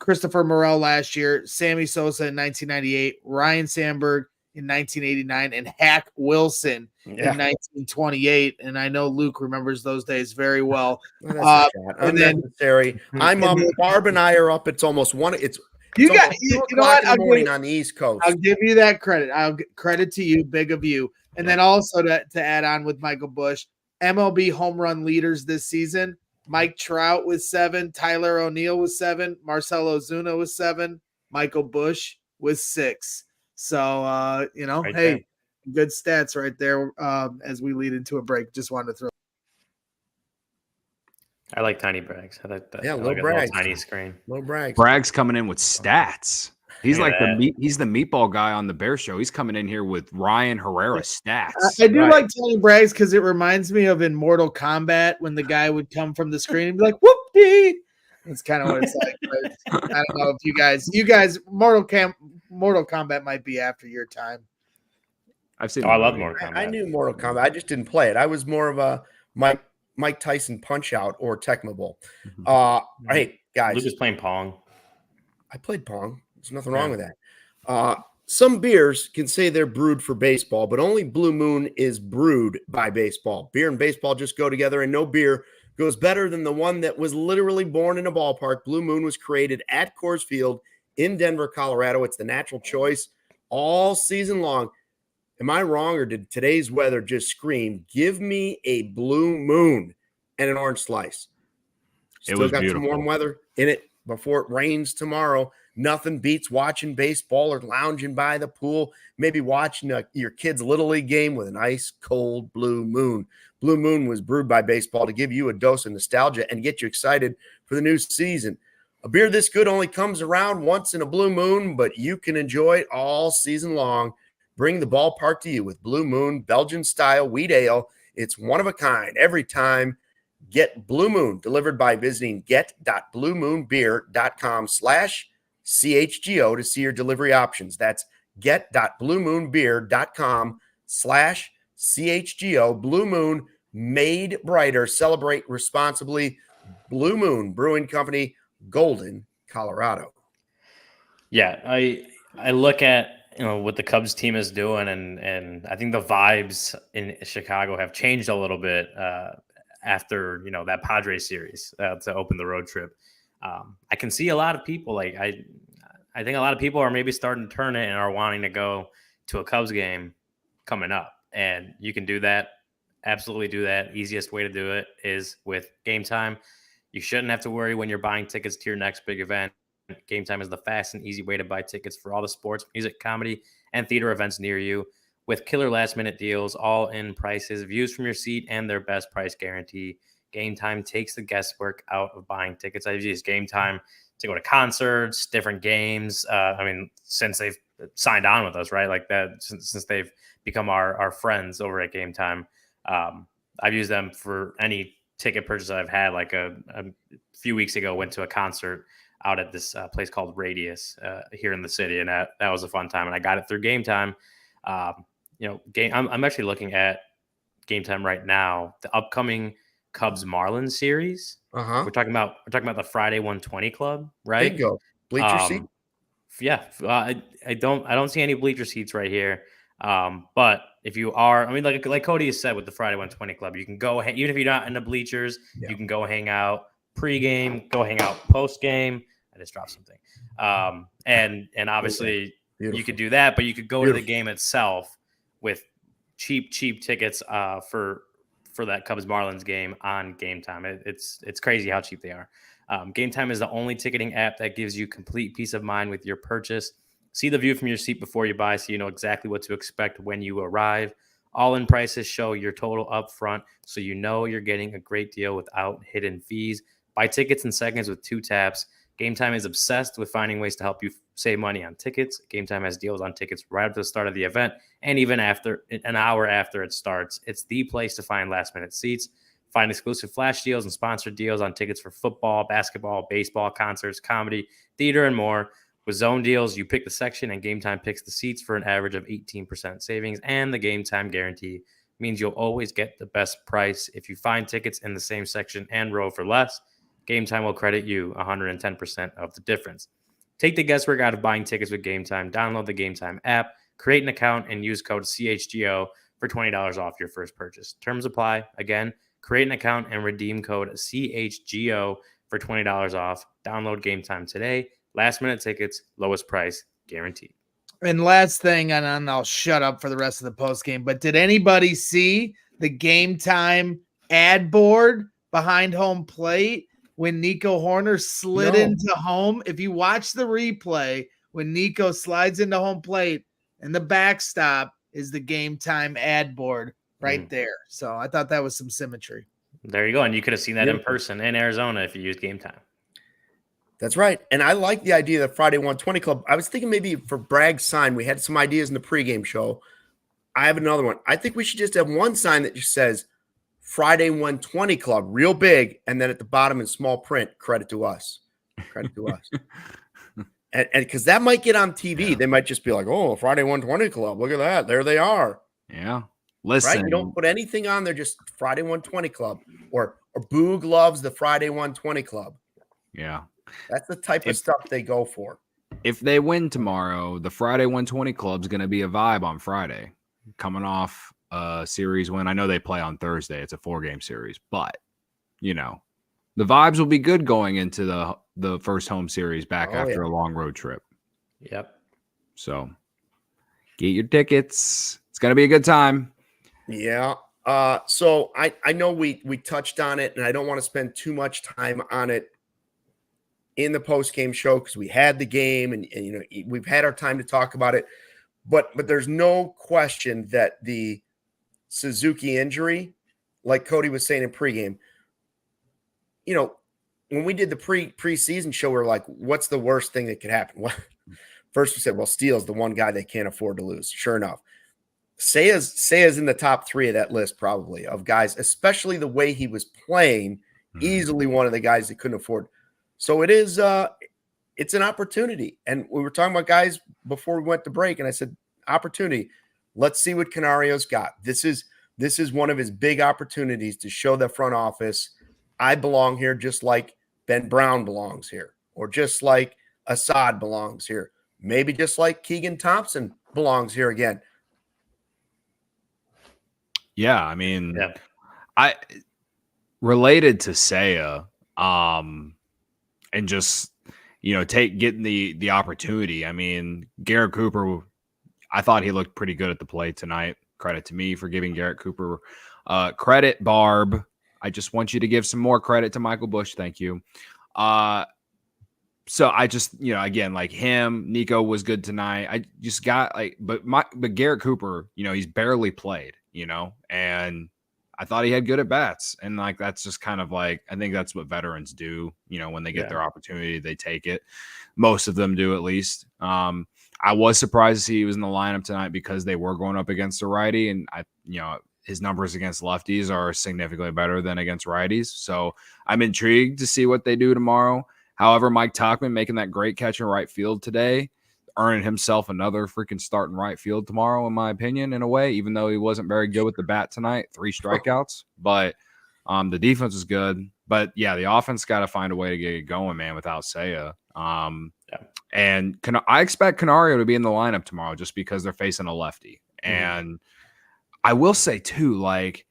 Christopher Morel last year, Sammy Sosa in 1998, Ryan Sandberg in 1989, and Hack Wilson in 1928. And I know Luke remembers those days very well. Unnecessary. I'm up. Barb and I are up. It's almost 1. You know what? In the morning on the East Coast. I'll give you that credit. I'll give credit to you, big of you. And then also to add on with Michael Busch, MLB home run leaders this season: Mike Trout with 7, Tyler O'Neill with 7, Marcell Ozuna with 7, Michael Busch with 6. So, hey, good stats right there as we lead into a break. Just wanted to throw. I like Tiny Braggs. I like that. Little Braggs. Tiny screen. Little Braggs. Bragg's coming in with stats. He's he's the meatball guy on the Bear Show. He's coming in here with Ryan Herrera stats. I do like Tiny Braggs because it reminds me of in Mortal Kombat when the guy would come from the screen and be like, "Whoop-dee." That's kind of what it's like. But I don't know if you guys, Mortal Kombat might be after your time. I've seen. I love Mortal Kombat. I knew Mortal Kombat. I just didn't play it. I was more of a Mike Tyson Punch Out or Tecmo Bowl. Hey guys, Luke was playing Pong. I played Pong. There's nothing wrong with that. Some beers can say they're brewed for baseball, but only Blue Moon is brewed by baseball. Beer and baseball just go together, and no beer goes better than the one that was literally born in a ballpark. Blue Moon was created at Coors Field in Denver, Colorado. It's the natural choice all season long. Am I wrong, or did today's weather just scream, give me a Blue Moon and an orange slice? Still got beautiful. Some warm weather in it before it rains tomorrow. Nothing beats watching baseball or lounging by the pool, maybe watching your kid's Little League game with an ice cold Blue Moon. Blue Moon was brewed by baseball to give you a dose of nostalgia and get you excited for the new season. A beer this good only comes around once in a blue moon, but you can enjoy it all season long. Bring the ballpark to you with Blue Moon Belgian-style wheat ale. It's one of a kind every time. Get Blue Moon delivered by visiting get.bluemoonbeer.com/CHGO to see your delivery options. That's get.bluemoonbeer.com/CHGO. Blue Moon, made brighter. Celebrate responsibly. Blue Moon Brewing Company, Golden, Colorado. Yeah, I look at what the Cubs team is doing, and I think the vibes in Chicago have changed a little bit after that Padres series to open the road trip. I can see a lot of people I think a lot of people are maybe starting to turn it and are wanting to go to a Cubs game coming up, and you can do that. Absolutely do that. Easiest way to do it is with Game Time. You shouldn't have to worry when you're buying tickets to your next big event. Game Time is the fast and easy way to buy tickets for all the sports, music, comedy, and theater events near you, with killer last-minute deals, all-in prices, views from your seat, and their best price guarantee. Game Time takes the guesswork out of buying tickets. I've used Game Time to go to concerts, different games. Since they've signed on with us, right? Like that, since they've become our friends over at Game Time. I've used them for any ticket purchase I've had. Like a few weeks ago, went to a concert out at this place called Radius here in the city, and that was a fun time. And I got it through Game Time. I'm actually looking at Game Time right now. The upcoming Cubs Marlins series. We're talking about the Friday 120 Club, right? Bingo. Bleacher seat. Yeah. I don't see any bleacher seats right here. But if you are, I mean, like Cody has said with the Friday 120 Club, you can go, even if you're not in the bleachers, you can go hang out pregame, go hang out postgame. I just dropped something. And obviously you could do that, but you could go to the game itself with cheap tickets for that Cubs Marlins game on Game Time. It's crazy how cheap they are. Game Time is the only ticketing app that gives you complete peace of mind with your purchase. See the view from your seat before you buy, so you know exactly what to expect when you arrive. All-in prices show your total up front, so you know you're getting a great deal without hidden fees. Buy tickets in seconds with 2 taps. Game Time is obsessed with finding ways to help you save money on tickets. Game Time has deals on tickets right up to the start of the event, and even after an hour after it starts. It's the place to find last-minute seats. Find exclusive flash deals and sponsored deals on tickets for football, basketball, baseball, concerts, comedy, theater, and more. With zone deals, you pick the section and Game Time picks the seats for an average of 18% savings, and the Game Time guarantee means you'll always get the best price. If you find tickets in the same section and row for less, Game Time will credit you 110% of the difference. Take the guesswork out of buying tickets with Game Time. Download the Game Time app, create an account, and use code CHGO for $20 off your first purchase. Terms apply. Again, create an account and redeem code CHGO for $20 off. Download Game Time today. Last-minute tickets, lowest price, guaranteed. And last thing, and I'll shut up for the rest of the post game, but did anybody see the Game Time ad board behind home plate when Nico Hoerner slid into home? If you watch the replay, when Nico slides into home plate and the backstop is the Game Time ad board right there. So I thought that was some symmetry. There you go. And you could have seen that in person in Arizona if you used Game Time. That's right. And I like the idea of the Friday 120 Club. I was thinking maybe for Bragg's sign, we had some ideas in the pregame show. I have another one. I think we should just have one sign that just says Friday 120 Club, real big, and then at the bottom in small print, credit to us. Credit to us. And because that might get on TV. Yeah. They might just be like, oh, Friday 120 Club. Look at that. There they are. Yeah. Listen. Right? You don't put anything on there, just Friday 120 Club. Or Boog loves the Friday 120 Club. Yeah. That's the type of stuff they go for. If they win tomorrow, the Friday 120 Club's going to be a vibe on Friday. Coming off a series win. I know they play on Thursday. It's a 4-game series. But, you know, the vibes will be good going into the first home series back after a long road trip. Yep. So, get your tickets. It's going to be a good time. Yeah. So, I know we touched on it, and I don't want to spend too much time on it in the post-game show because we had the game and you know we've had our time to talk about it, but there's no question that the Suzuki injury, like Cody was saying in pregame, you know, when we did the preseason show, we were like, what's the worst thing that could happen? Well, first we said, well, Steele's the one guy they can't afford to lose. Sure enough, Seiya's in the top 3 of that list probably of guys, especially the way he was playing, easily one of the guys that couldn't afford. So it is, it's an opportunity. And we were talking about guys before we went to break, and I said, opportunity. Let's see what Canario's got. This is one of his big opportunities to show the front office, I belong here just like Ben Brown belongs here, or just like Assad belongs here. Maybe just like Keegan Thompson belongs here again. Yeah, I mean, I related to Seiya, and just, you know, getting the opportunity. I mean, Garrett Cooper, I thought he looked pretty good at the plate tonight. Credit to me for giving Garrett Cooper credit. Barb, I just want you to give some more credit to Michael Busch. Thank you. So I just, you know, again, like him, Nico was good tonight. I just got like, but Garrett Cooper, you know, he's barely played, you know, and I thought he had good at bats. And like, that's just kind of like, I think that's what veterans do, you know, when they get their opportunity, they take it. Most of them do, at least. I was surprised to see he was in the lineup tonight because they were going up against a righty, and you know, his numbers against lefties are significantly better than against righties. So I'm intrigued to see what they do tomorrow. However, Mike Tauchman making that great catch in right field today, earning himself another freaking start in right field tomorrow, in my opinion, in a way, even though he wasn't very good with the bat tonight, 3 strikeouts. But the defense is good. But, yeah, the offense got to find a way to get it going, man, without Seiya. And I expect Canario to be in the lineup tomorrow just because they're facing a lefty. And I will say too, like,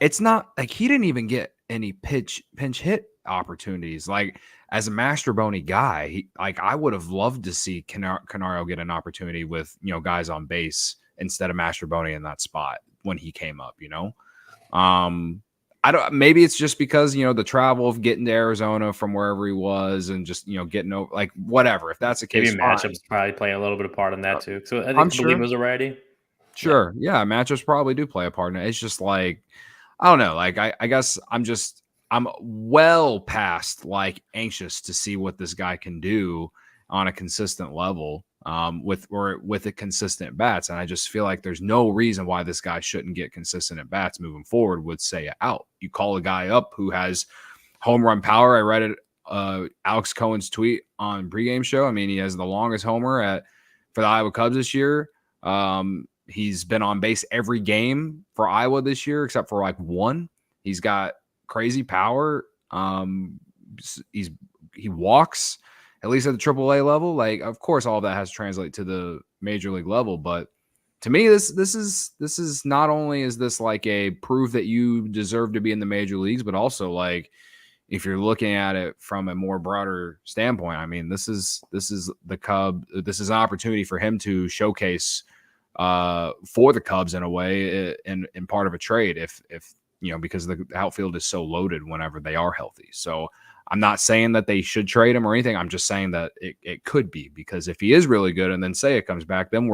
it's not like he didn't even get any pinch hit opportunities. Like, as a Mastroboni guy, I would have loved to see Canario get an opportunity with, guys on base instead of Mastroboni in that spot when he came up, maybe it's just because, the travel of getting to Arizona from wherever he was and just, getting over, like, whatever. If that's the case, maybe matchups probably play a little bit of part in that too. So I believe it was a righty. Sure. Yeah. Matchups probably do play a part in it. It's just like, I don't know. Like, I guess I'm well past like anxious to see what this guy can do on a consistent level with a consistent bats. And I just feel like there's no reason why this guy shouldn't get consistent at bats moving forward with Seiya out. You call a guy up who has home run power. I read it, Alex Cohen's tweet on pregame show. I mean, he has the longest homer for the Iowa Cubs this year. He's been on base every game for Iowa this year, except for like one. He's got crazy power. He walks, at least at the AAA level. Like, of course, all of that has to translate to the major league level. But to me, this is not only is this like a proof that you deserve to be in the major leagues, but also like if you're looking at it from a more broader standpoint, I mean, this is the Cub. This is an opportunity for him to showcase for the Cubs in a way, in part of a trade, if because the outfield is so loaded whenever they are healthy. So I'm not saying that they should trade him or anything. I'm just saying that it could be, because if he is really good and then Seiya comes back, then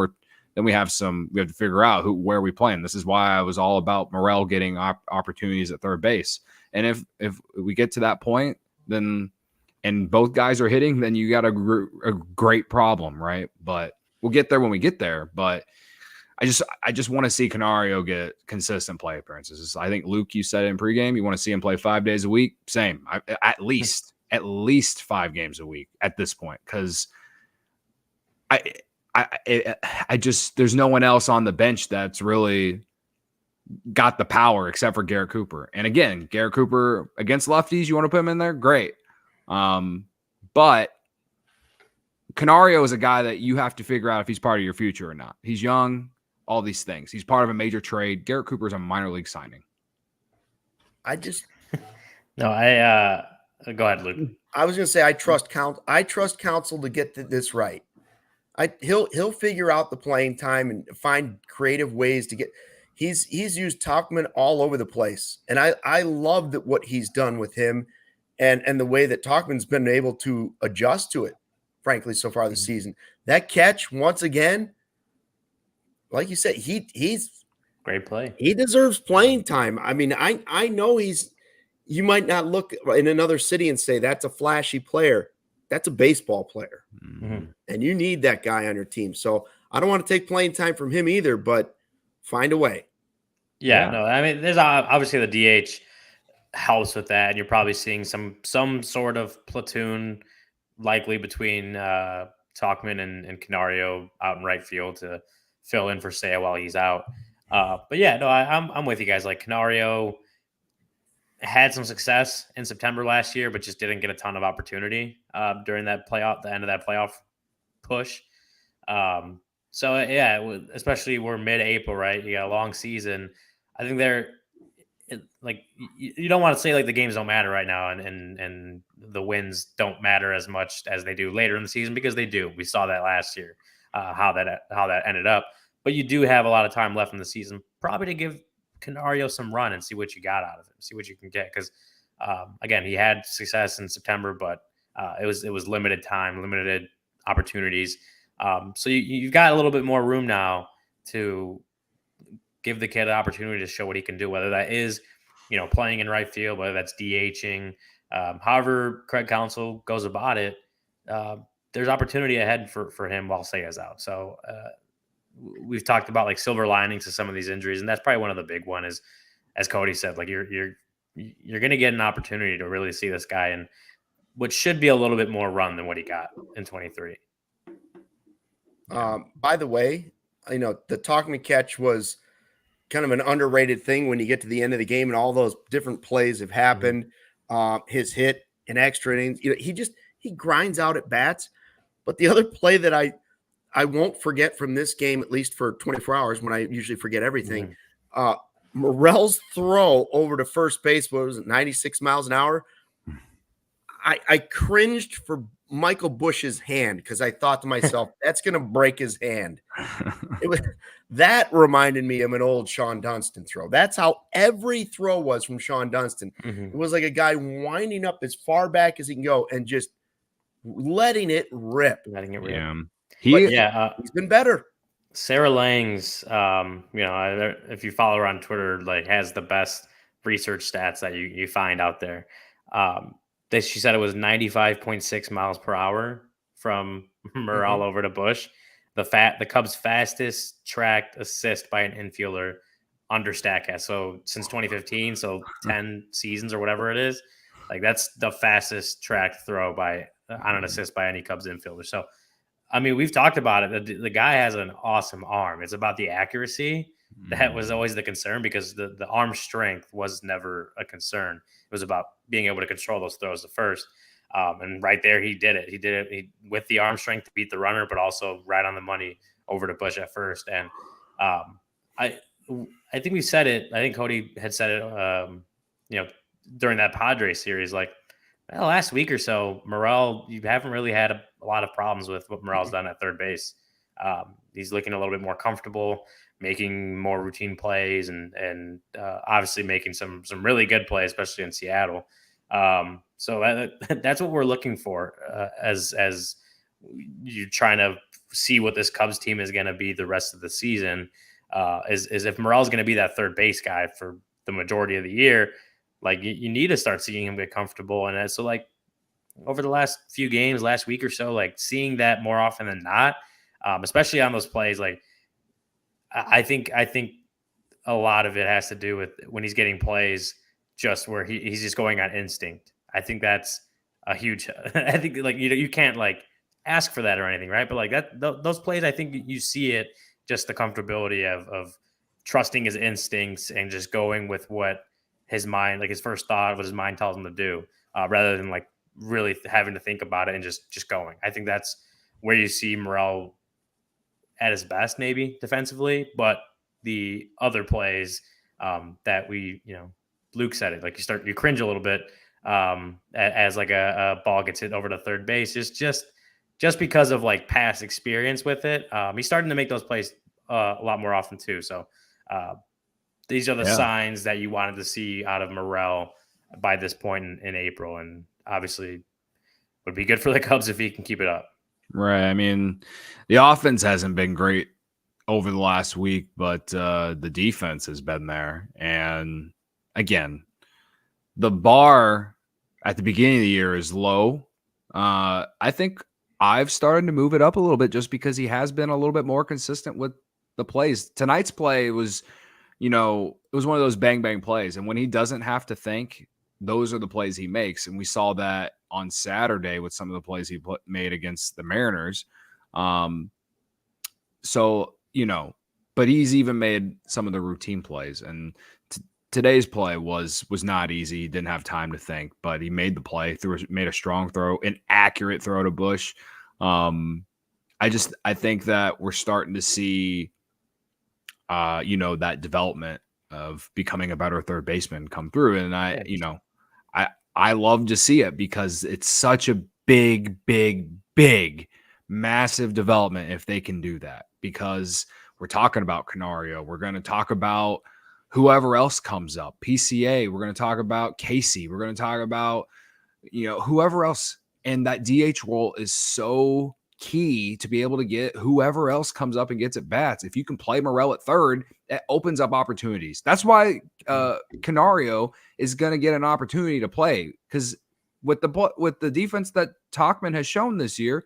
we have to figure out where we play him. This is why I was all about Morel getting opportunities at third base. And if we get to that point, then and both guys are hitting, then you got a great problem, right? But we'll get there when we get there. But I just want to see Canario get consistent play appearances. I think, Luke, you said it in pregame, you want to see him play 5 days a week. Same. At least 5 games a week at this point, because I just there's no one else on the bench that's really got the power except for Garrett Cooper. And again, Garrett Cooper against lefties, you want to put him in there? Great. But Canario is a guy that you have to figure out if he's part of your future or not. He's young, all these things. He's part of a major trade. Garrett Cooper is a minor league signing. Go ahead, Luke. I was going to say, I trust counsel to get this right. He'll figure out the playing time and find creative ways to get. He's used Tauchman all over the place, and I love that what he's done with him, and the way that Tauchman's been able to adjust to it. Frankly, so far this season, that catch once again, like you said, he's great play. He deserves playing time. I mean, I know you might not look in another city and say that's a flashy player. That's a baseball player, and you need that guy on your team. So I don't want to take playing time from him either, but find a way. Yeah. No, I mean, there's obviously the DH helps with that, and you're probably seeing some sort of platoon likely between Tauchman and Canario out in right field to fill in for Seiya while he's out. But yeah, no, I'm with you guys. Like, Canario had some success in September last year, but just didn't get a ton of opportunity during the end of that playoff push. So yeah, especially we're mid-April, right? You got a long season. I think you don't want to say like the games don't matter right now and the wins don't matter as much as they do later in the season, because they do. We saw that last year, how that ended up. But you do have a lot of time left in the season, probably to give Canario some run and see what you got out of him, see what you can get. Because again, he had success in September, but it was limited time, limited opportunities. So you've got a little bit more room now to give the kid an opportunity to show what he can do, whether that is, playing in right field, whether that's DHing, however Craig Counsell goes about it. There's opportunity ahead for him while Seiya's out. So we've talked about like silver linings to some of these injuries, and that's probably one of the big one is, as Cody said, like you're going to get an opportunity to really see this guy in what should be a little bit more run than what he got in 23. By the way, the Tauchman catch was kind of an underrated thing when you get to the end of the game and all those different plays have happened. His hit in extra innings, he grinds out at bats. But the other play that I won't forget from this game, at least for 24 hours when I usually forget everything. Morel's throw over to first base, what was it, 96 miles an hour? I cringed for Michael Busch's hand because I thought to myself, that's going to break his hand. That reminded me of an old Sean Dunston throw. That's how every throw was from Sean Dunston. It was like a guy winding up as far back as he can go and just letting it rip. Yeah. He's been better. Sarah Langs, if you follow her on Twitter, like has the best research stats that you find out there. She said it was 95.6 miles per hour from Morel over to Busch. The Cubs' fastest tracked assist by an infielder under Statcast. So since 2015, so 10 seasons or whatever it is, like that's the fastest tracked throw on an assist by any Cubs infielder. So, I mean, we've talked about it. The guy has an awesome arm. It's about the accuracy. That was always the concern because the arm strength was never a concern. It was about being able to control those throws at first. And right there, he did it. He did it with the arm strength to beat the runner, but also right on the money over to Busch at first. And I think we said it. I think Cody had said it, during that Padres series, like last week or so, Morel, you haven't really had a lot of problems with what Morel's done at third base. He's looking a little bit more comfortable, making more routine plays and obviously making some really good plays, especially in Seattle. So that's what we're looking for as you're trying to see what this Cubs team is going to be the rest of the season. Is if Morel's going to be that third base guy for the majority of the year, like you need to start seeing him get comfortable. And so like over the last few games, last week or so, like seeing that more often than not, especially on those plays, like I think a lot of it has to do with when he's getting plays just where he's just going on instinct. I think that's a huge, I think like, you can't like ask for that or anything. Right. But like those plays, I think you see it, just the comfortability of trusting his instincts and just going with what his mind, like his first thought, what his mind tells him to do, rather than like really having to think about it and just going. I think that's where you see Morel at his best, maybe defensively, but the other plays that Luke said it, like you cringe a little bit as like a ball gets hit over to third base, just because of like past experience with it. He's starting to make those plays a lot more often too. So these are the signs that you wanted to see out of Morel by this point in April, and obviously would be good for the Cubs if he can keep it up. Right. I mean, the offense hasn't been great over the last week, but the defense has been there. And again, the bar at the beginning of the year is low. I think I've started to move it up a little bit just because he has been a little bit more consistent with the plays. Tonight's play was, it was one of those bang, bang plays. And when he doesn't have to think, those are the plays he makes. And we saw that on Saturday with some of the plays he made against the Mariners. But he's even made some of the routine plays. And today's play was not easy. He didn't have time to think, but he made the play, made a strong throw, an accurate throw to Busch. I think that we're starting to see, that development of becoming a better third baseman come through. And I love to see it because it's such a big, massive development if they can do that, because we're talking about Canario. We're going to talk about whoever else comes up, PCA. We're going to talk about Casey. We're going to talk about, whoever else. And that DH role is so key to be able to get whoever else comes up and gets at bats. If you can play Morel at third, it opens up opportunities. That's why Canario is going to get an opportunity to play, because with the defense that Tauchman has shown this year,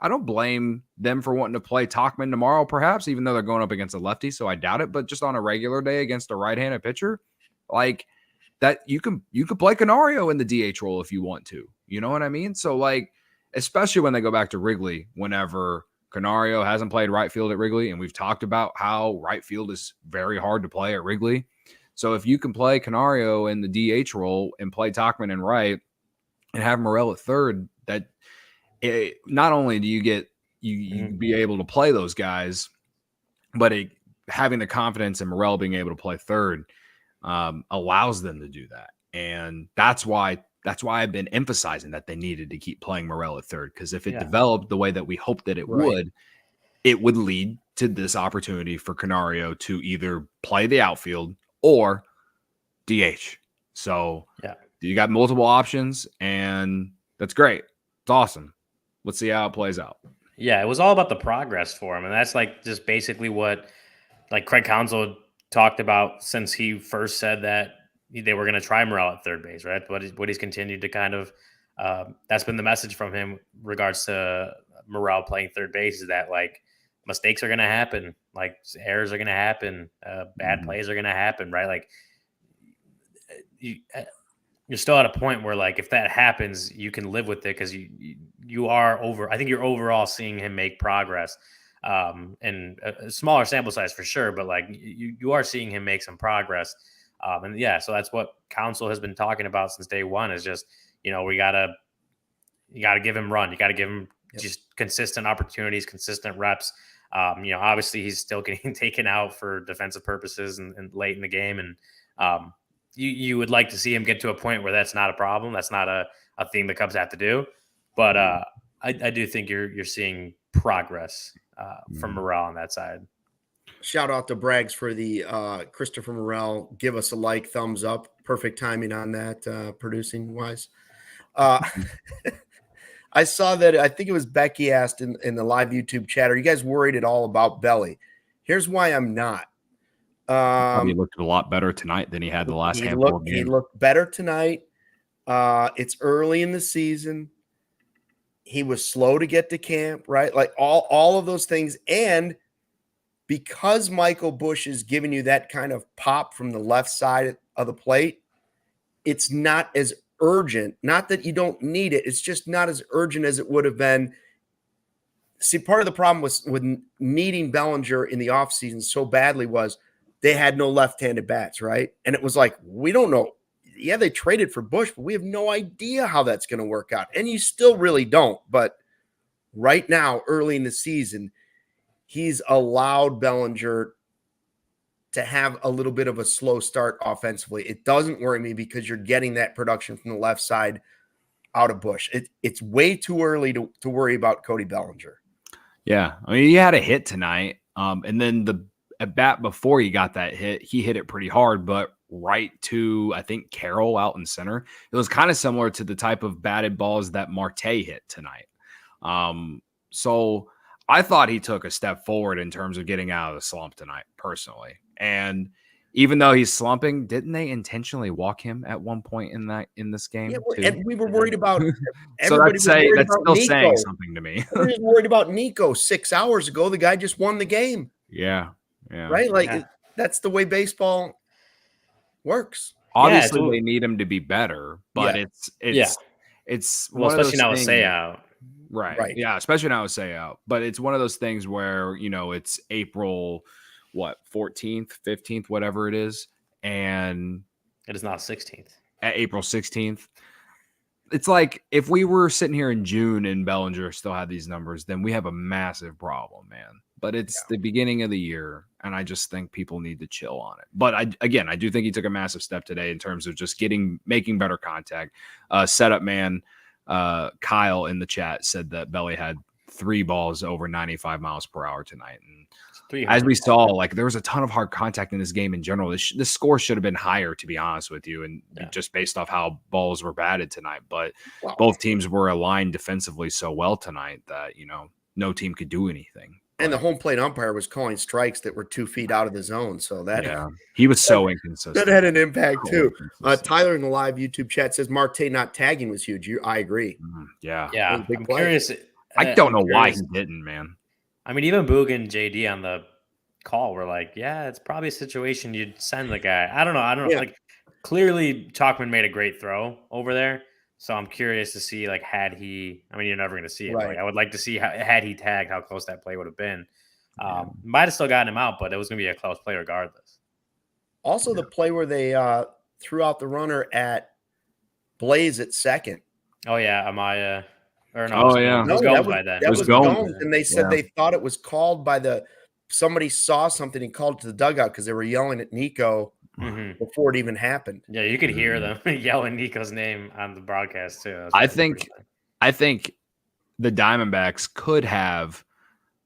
I don't blame them for wanting to play Tauchman tomorrow, perhaps, even though they're going up against a lefty, so I doubt it. But just on a regular day against a right-handed pitcher, like that, you can play Canario in the DH role if you want to. You know what I mean? So, like, especially when they go back to Wrigley, whenever Canario hasn't played right field at Wrigley, and we've talked about how right field is very hard to play at Wrigley. So if you can play Canario in the DH role and play Tauchman in right and have Morel at third, not only do you get you be able to play those guys, but having the confidence in Morel being able to play third allows them to do that. And that's why I've been emphasizing that they needed to keep playing Morel at third, because if it developed the way that we hoped that it would, it would lead to this opportunity for Canario to either play the outfield or DH. So you got multiple options, and that's great. It's awesome. Let's see how it plays out. Yeah, it was all about the progress for him, and that's like just basically what like Craig Counsell talked about since he first said that they were going to try Morel at third base, right? What he's continued to kind of that's been the message from him regards to Morel playing third base, is that like mistakes are going to happen, like errors are going to happen, bad plays are going to happen, right? Like you're still at a point where like if that happens, you can live with it, because you are over. I think you're overall seeing him make progress, and a smaller sample size for sure, but like you are seeing him make some progress, and so that's what Counsell has been talking about since day one, is just you gotta give him run, you got to give him just consistent opportunities, consistent reps. Obviously he's still getting taken out for defensive purposes and late in the game, and you would like to see him get to a point where that's not a problem. That's not a thing the Cubs have to do. But I do think you're seeing progress from Morel on that side. Shout out to Braggs for the Christopher Morel. Give us a like, thumbs up. Perfect timing on that, producing wise. I saw that, I think it was Becky asked in the live YouTube chat, are you guys worried at all about Belly? Here's why I'm not. He looked a lot better tonight than he had the last handful of games. He looked better tonight. It's early in the season. He was slow to get to camp, right? Like all of those things. And because Michael Busch is giving you that kind of pop from the left side of the plate, it's not as urgent. Not that you don't need it. It's just not as urgent as it would have been. See, part of the problem with needing Bellinger in the offseason so badly was they had no left-handed bats, right? And it was like, we don't know. Yeah, they traded for Busch, but we have no idea how that's going to work out. And you still really don't. But right now, early in the season, he's allowed Bellinger to have a little bit of a slow start offensively. It doesn't worry me because you're getting that production from the left side out of Busch. It's way too early to worry about Cody Bellinger. Yeah, I mean, he had a hit tonight. And then the at bat before he got that hit, he hit it pretty hard, but right to, I think, Carroll out in center. It was kind of similar to the type of batted balls that Marte hit tonight. So I thought he took a step forward in terms of getting out of the slump tonight, personally. And even though he's slumping, didn't they intentionally walk him at one point in this game? Yeah, too? And we were worried about. So that's still saying something to me. We were worried about Nico 6 hours ago. The guy just won the game. Yeah. Right? Like that's the way baseball works. Obviously, they need him to be better, but it's well, especially now with Seiya out. Right. Yeah, especially now with Seiya out. But it's one of those things where, it's April 14th, 15th, whatever it is, and it is not 16th. At April 16th. It's like if we were sitting here in June and Bellinger still had these numbers, then we have a massive problem, man. But it's the beginning of the year, and I just think people need to chill on it. But I do think he took a massive step today in terms of just making better contact. Setup man, Kyle in the chat said that Belly had 3 balls over 95 miles per hour tonight. And as we saw, like there was a ton of hard contact in this game in general. This score should have been higher, to be honest with you, and just based off how balls were batted tonight. But both teams were aligned defensively so well tonight that, no team could do anything. And the home plate umpire was calling strikes that were 2 feet out of the zone. So that he was so inconsistent. That had an impact too. Tyler in the live YouTube chat says Marte not tagging was huge. I agree. Yeah. I'm curious. I don't know why he didn't, man. I mean, even Boog and JD on the call were like, it's probably a situation you'd send the guy. I don't know. Like, clearly Chalkman made a great throw over there. So I'm curious to see, like, had he – I mean, you're never going to see it. Right. Like, I would like to see, had he tagged, how close that play would have been. Might have still gotten him out, but it was going to be a close play regardless. Also, the play where they threw out the runner at Blaze at second. Oh, yeah, Amaya. Or no, it was Gomes by then. That was Gomes, and they said Yeah. they thought it was called by somebody saw something and called to the dugout because they were yelling at Nico before it even happened. Yeah, you could hear them yelling Nico's name on the broadcast too. I think the Diamondbacks could have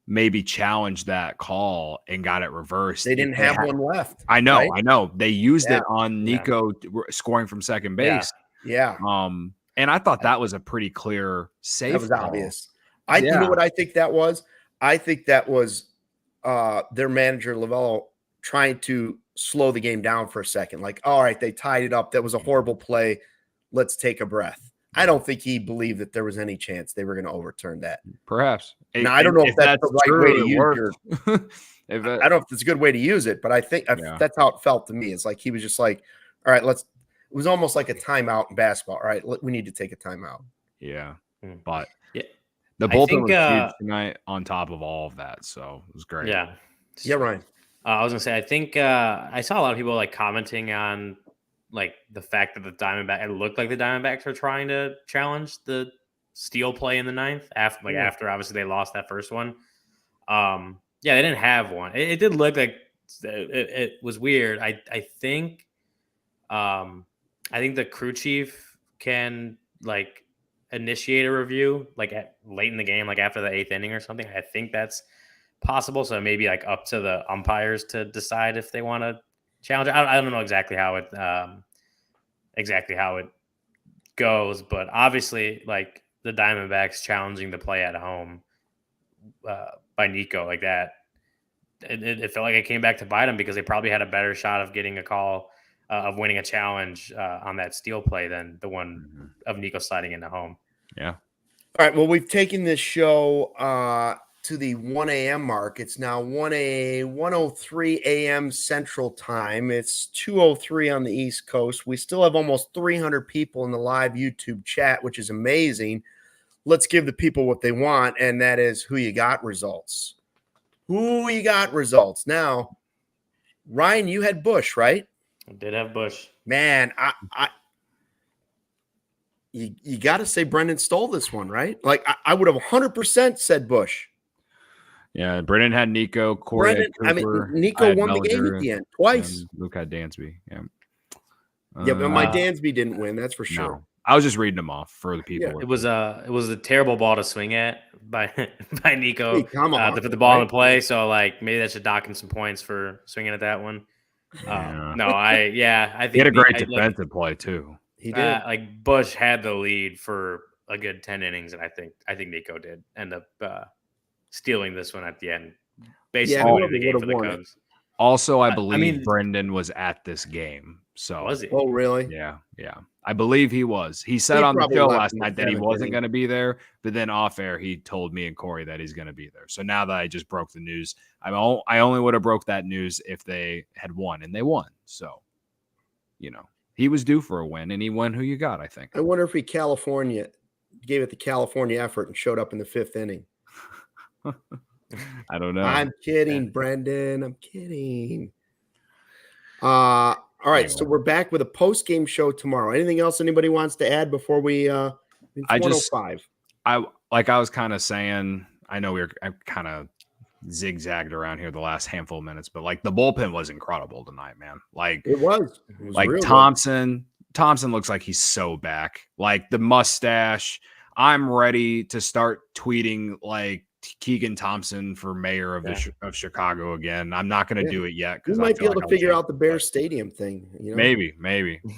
maybe challenged that call and got it reversed. They didn't have one left. I know, right? I know. They used it on Nico scoring from second base. Yeah. And I thought that was a pretty clear save. That was obvious. You know what I think that was? I think that was their manager Lavello trying to slow the game down for a second. Like, all right, they tied it up. That was a horrible play. Let's take a breath. I don't think he believed that there was any chance they were going to overturn that. Perhaps. Now, I don't know if that's the right way to use it. I don't know if it's a good way to use it, but I think that's how it felt to me. It's like he was just like, all right, it was almost like a timeout in basketball. All right, we need to take a timeout. Yeah. But the bullpen was huge tonight on top of all of that. So it was great. Yeah. Yeah, Ryan. I was going to say, I think I saw a lot of people like commenting on like the fact that it looked like the Diamondbacks were trying to challenge the steal play in the ninth after obviously they lost that first one. They didn't have one. It did look like it was weird. I think the crew chief can like initiate a review like late in the game, like after the 8th inning or something. I think that's possible. So maybe like up to the umpires to decide if they want to challenge it. I don't know exactly how it goes, but obviously like the Diamondbacks challenging the play at home by Nico like that, it felt like it came back to bite them because they probably had a better shot of getting a call of winning a challenge on that steal play than the one of Nico sliding into home. Yeah. All right. Well, we've taken this show to the 1 a.m. mark. It's now 1:03 a.m. Central Time. It's 2:03 on the East Coast. We still have almost 300 people in the live YouTube chat, which is amazing. Let's give the people what they want, and that is who you got results. Who you got results. Now, Ryan, you had Busch, right? I did have Busch. Man, you got to say Brendan stole this one, right? Like I would have 100% said Busch. Yeah, Brendan had Nico, Corey had Cooper, Nico won the game at the end twice. Luke had Dansby. Yeah. But my Dansby didn't win. That's for sure. No. I was just reading them off for the people. Yeah. It was a terrible ball to swing at by Nico. Hey, come on, to put the ball in play. So like maybe that should dock him some points for swinging at that one. I think he had a great defensive play too. He did. Like Busch had the lead for a good 10 innings, and I think Nico did end up stealing this one at the end. Basically, the game for the Cubs. Also, I believe Brendan was at this game. So was he? Oh, really? Yeah. I believe he was. He said on the show last night that he wasn't going to be there, but then off air he told me and Corey that he's going to be there. So now that I just broke the news, I only would have broke that news if they had won, and they won. So, he was due for a win, and he won. Who you got? I think. I wonder if he gave it the California effort and showed up in the 5th inning. I don't know. I'm kidding, Brendan. I'm kidding. All right, so we're back with a post-game show tomorrow. Anything else anybody wants to add before we? It's 1:05. I was kind of saying. I know I kind of zigzagged around here the last handful of minutes, but like the bullpen was incredible tonight, man. Like it was like Thompson. Good. Thompson looks like he's so back. Like the mustache. I'm ready to start tweeting like Keegan Thompson for mayor of Chicago again. I'm not going to do it yet because we might be able to figure out the Bears Stadium thing. Maybe.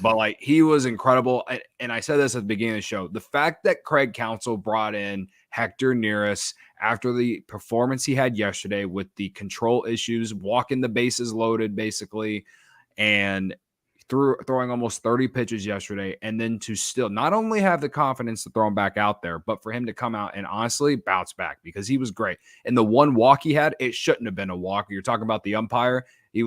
But like he was incredible. And I said this at the beginning of the show. The fact that Craig Counsell brought in Hector Neris after the performance he had yesterday with the control issues, walking the bases loaded basically, and throwing almost 30 pitches yesterday, and then to still not only have the confidence to throw him back out there, but for him to come out and honestly bounce back because he was great. And the one walk he had, it shouldn't have been a walk. You're talking about the umpire. He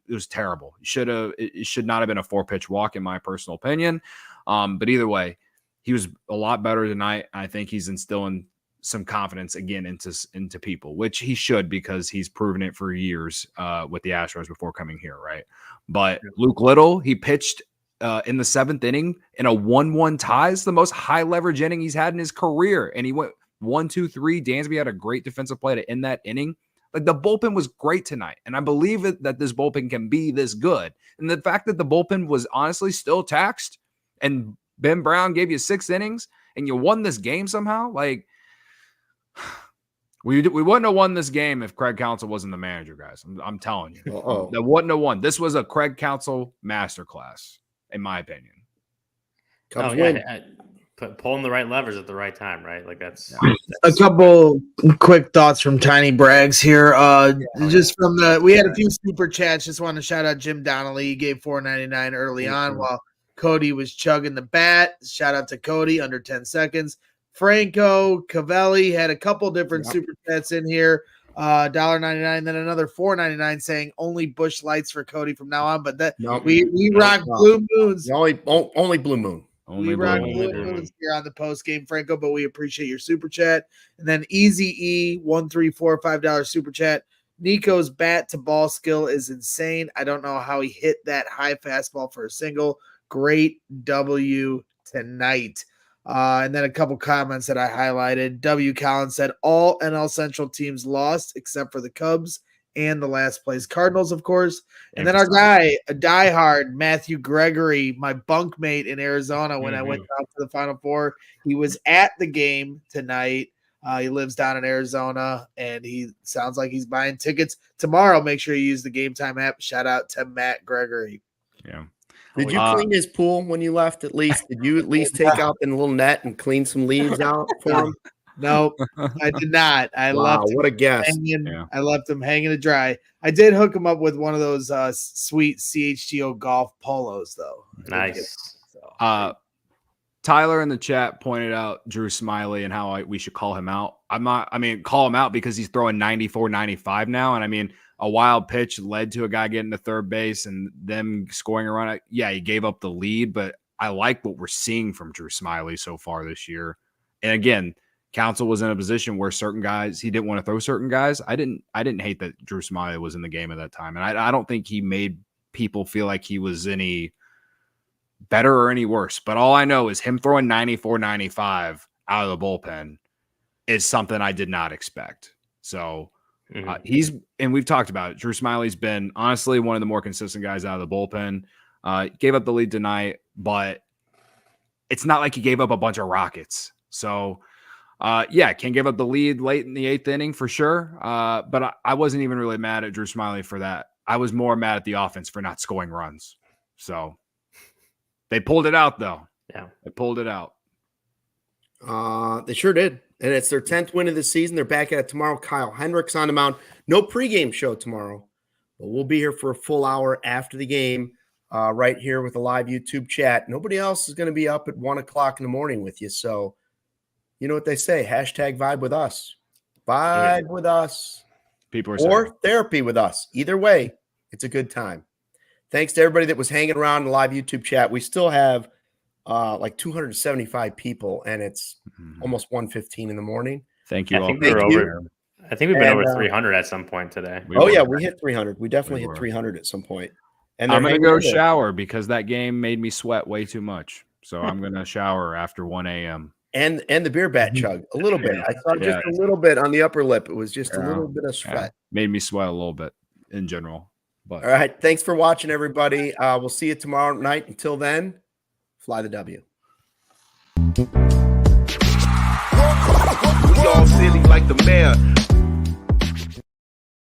was terrible. It should not have been a 4-pitch walk in my personal opinion. But either way, he was a lot better tonight. I think he's instilling some confidence again into people, which he should because he's proven it for years with the Astros before coming here, right? But Luke Little, he pitched in the 7th inning in a 1-1 tie. It's the most high leverage inning he's had in his career. And he went 1-2-3. Dansby had a great defensive play to end that inning. Like, the bullpen was great tonight. And I believe that this bullpen can be this good. And the fact that the bullpen was honestly still taxed and Ben Brown gave you 6 innings and you won this game somehow, like, we wouldn't have won this game if Craig Counsell wasn't the manager, guys. I'm telling you. That wouldn't have won. This was a Craig Counsell masterclass, in my opinion. Cubs win. Pulling the right levers at the right time, right? Like that's a couple quick thoughts from Tiny Brags here. Just from we had a few super chats. Just want to shout out Jim Donnelly. He gave $4.99 early on while Cody was chugging the bat. Shout out to Cody, under 10 seconds. Franco Cavelli had a couple different super chats in here. $1.99, then another $4.99 saying only Busch lights for Cody from now on. But we rock blue moons. Only blue moon. We rock blue moons here on the post game, Franco. But we appreciate your super chat. And then Easy E1345 $5 super chat. Nico's bat to ball skill is insane. I don't know how he hit that high fastball for a single. Great W tonight. And then a couple comments that I highlighted. W. Collins said all NL Central teams lost except for the Cubs and the last place Cardinals, of course. And then our guy, a diehard, Matthew Gregory, my bunkmate in Arizona when I went out to the Final Four. He was at the game tonight. He lives down in Arizona, and he sounds like he's buying tickets tomorrow. Make sure you use the Game Time app. Shout out to Matt Gregory. Yeah. Did you clean his pool when you left at least? Did you at least take out in a little net and clean some leaves out for him? No, I did not. I left what a guess. I left him hanging to dry. I did hook him up with one of those sweet CHGO golf polos, though. Nice. Tyler in the chat pointed out Drew Smiley and how we should call him out. Call him out because he's throwing 94, 95 now. And a wild pitch led to a guy getting to third base and them scoring a run. Yeah, he gave up the lead, but I like what we're seeing from Drew Smiley so far this year. And again, Counsell was in a position where certain guys, he didn't want to throw certain guys. I didn't hate that Drew Smiley was in the game at that time. And I don't think he made people feel like he was any better or any worse. But all I know is him throwing 94, 95 out of the bullpen is something I did not expect. So we've talked about it. Drew Smiley's been honestly one of the more consistent guys out of the bullpen. Gave up the lead tonight, but it's not like he gave up a bunch of rockets. So, can give up the lead late in the 8th inning for sure. But I wasn't even really mad at Drew Smiley for that. I was more mad at the offense for not scoring runs. So they pulled it out, though. Yeah, they pulled it out. They sure did. And it's their 10th win of the season. They're back at it tomorrow. Kyle Hendricks on the mound. No pregame show tomorrow, but we'll be here for a full hour after the game, right here with a live YouTube chat. Nobody else is going to be up at 1 o'clock in the morning with you. So you know what they say, #vibe with us. Vibe with us. People are or saying. therapy with us. Either way, it's a good time. Thanks to everybody that was hanging around in the live YouTube chat. We still have like 275 people, and it's almost 1:15 in the morning. Thank you all. I think we've been over 300 at some point today. We hit 300. We definitely hit 300 at some point. And I'm going to go shower because that game made me sweat way too much. So I'm going to shower after 1 a.m. And the beer bat chug a little bit. I saw just a little bit on the upper lip. It was just a little bit of sweat. Made me sweat a little bit in general. But all right. Thanks for watching, everybody. We'll see you tomorrow night. Until then, fly the W. We all silly like the mayor.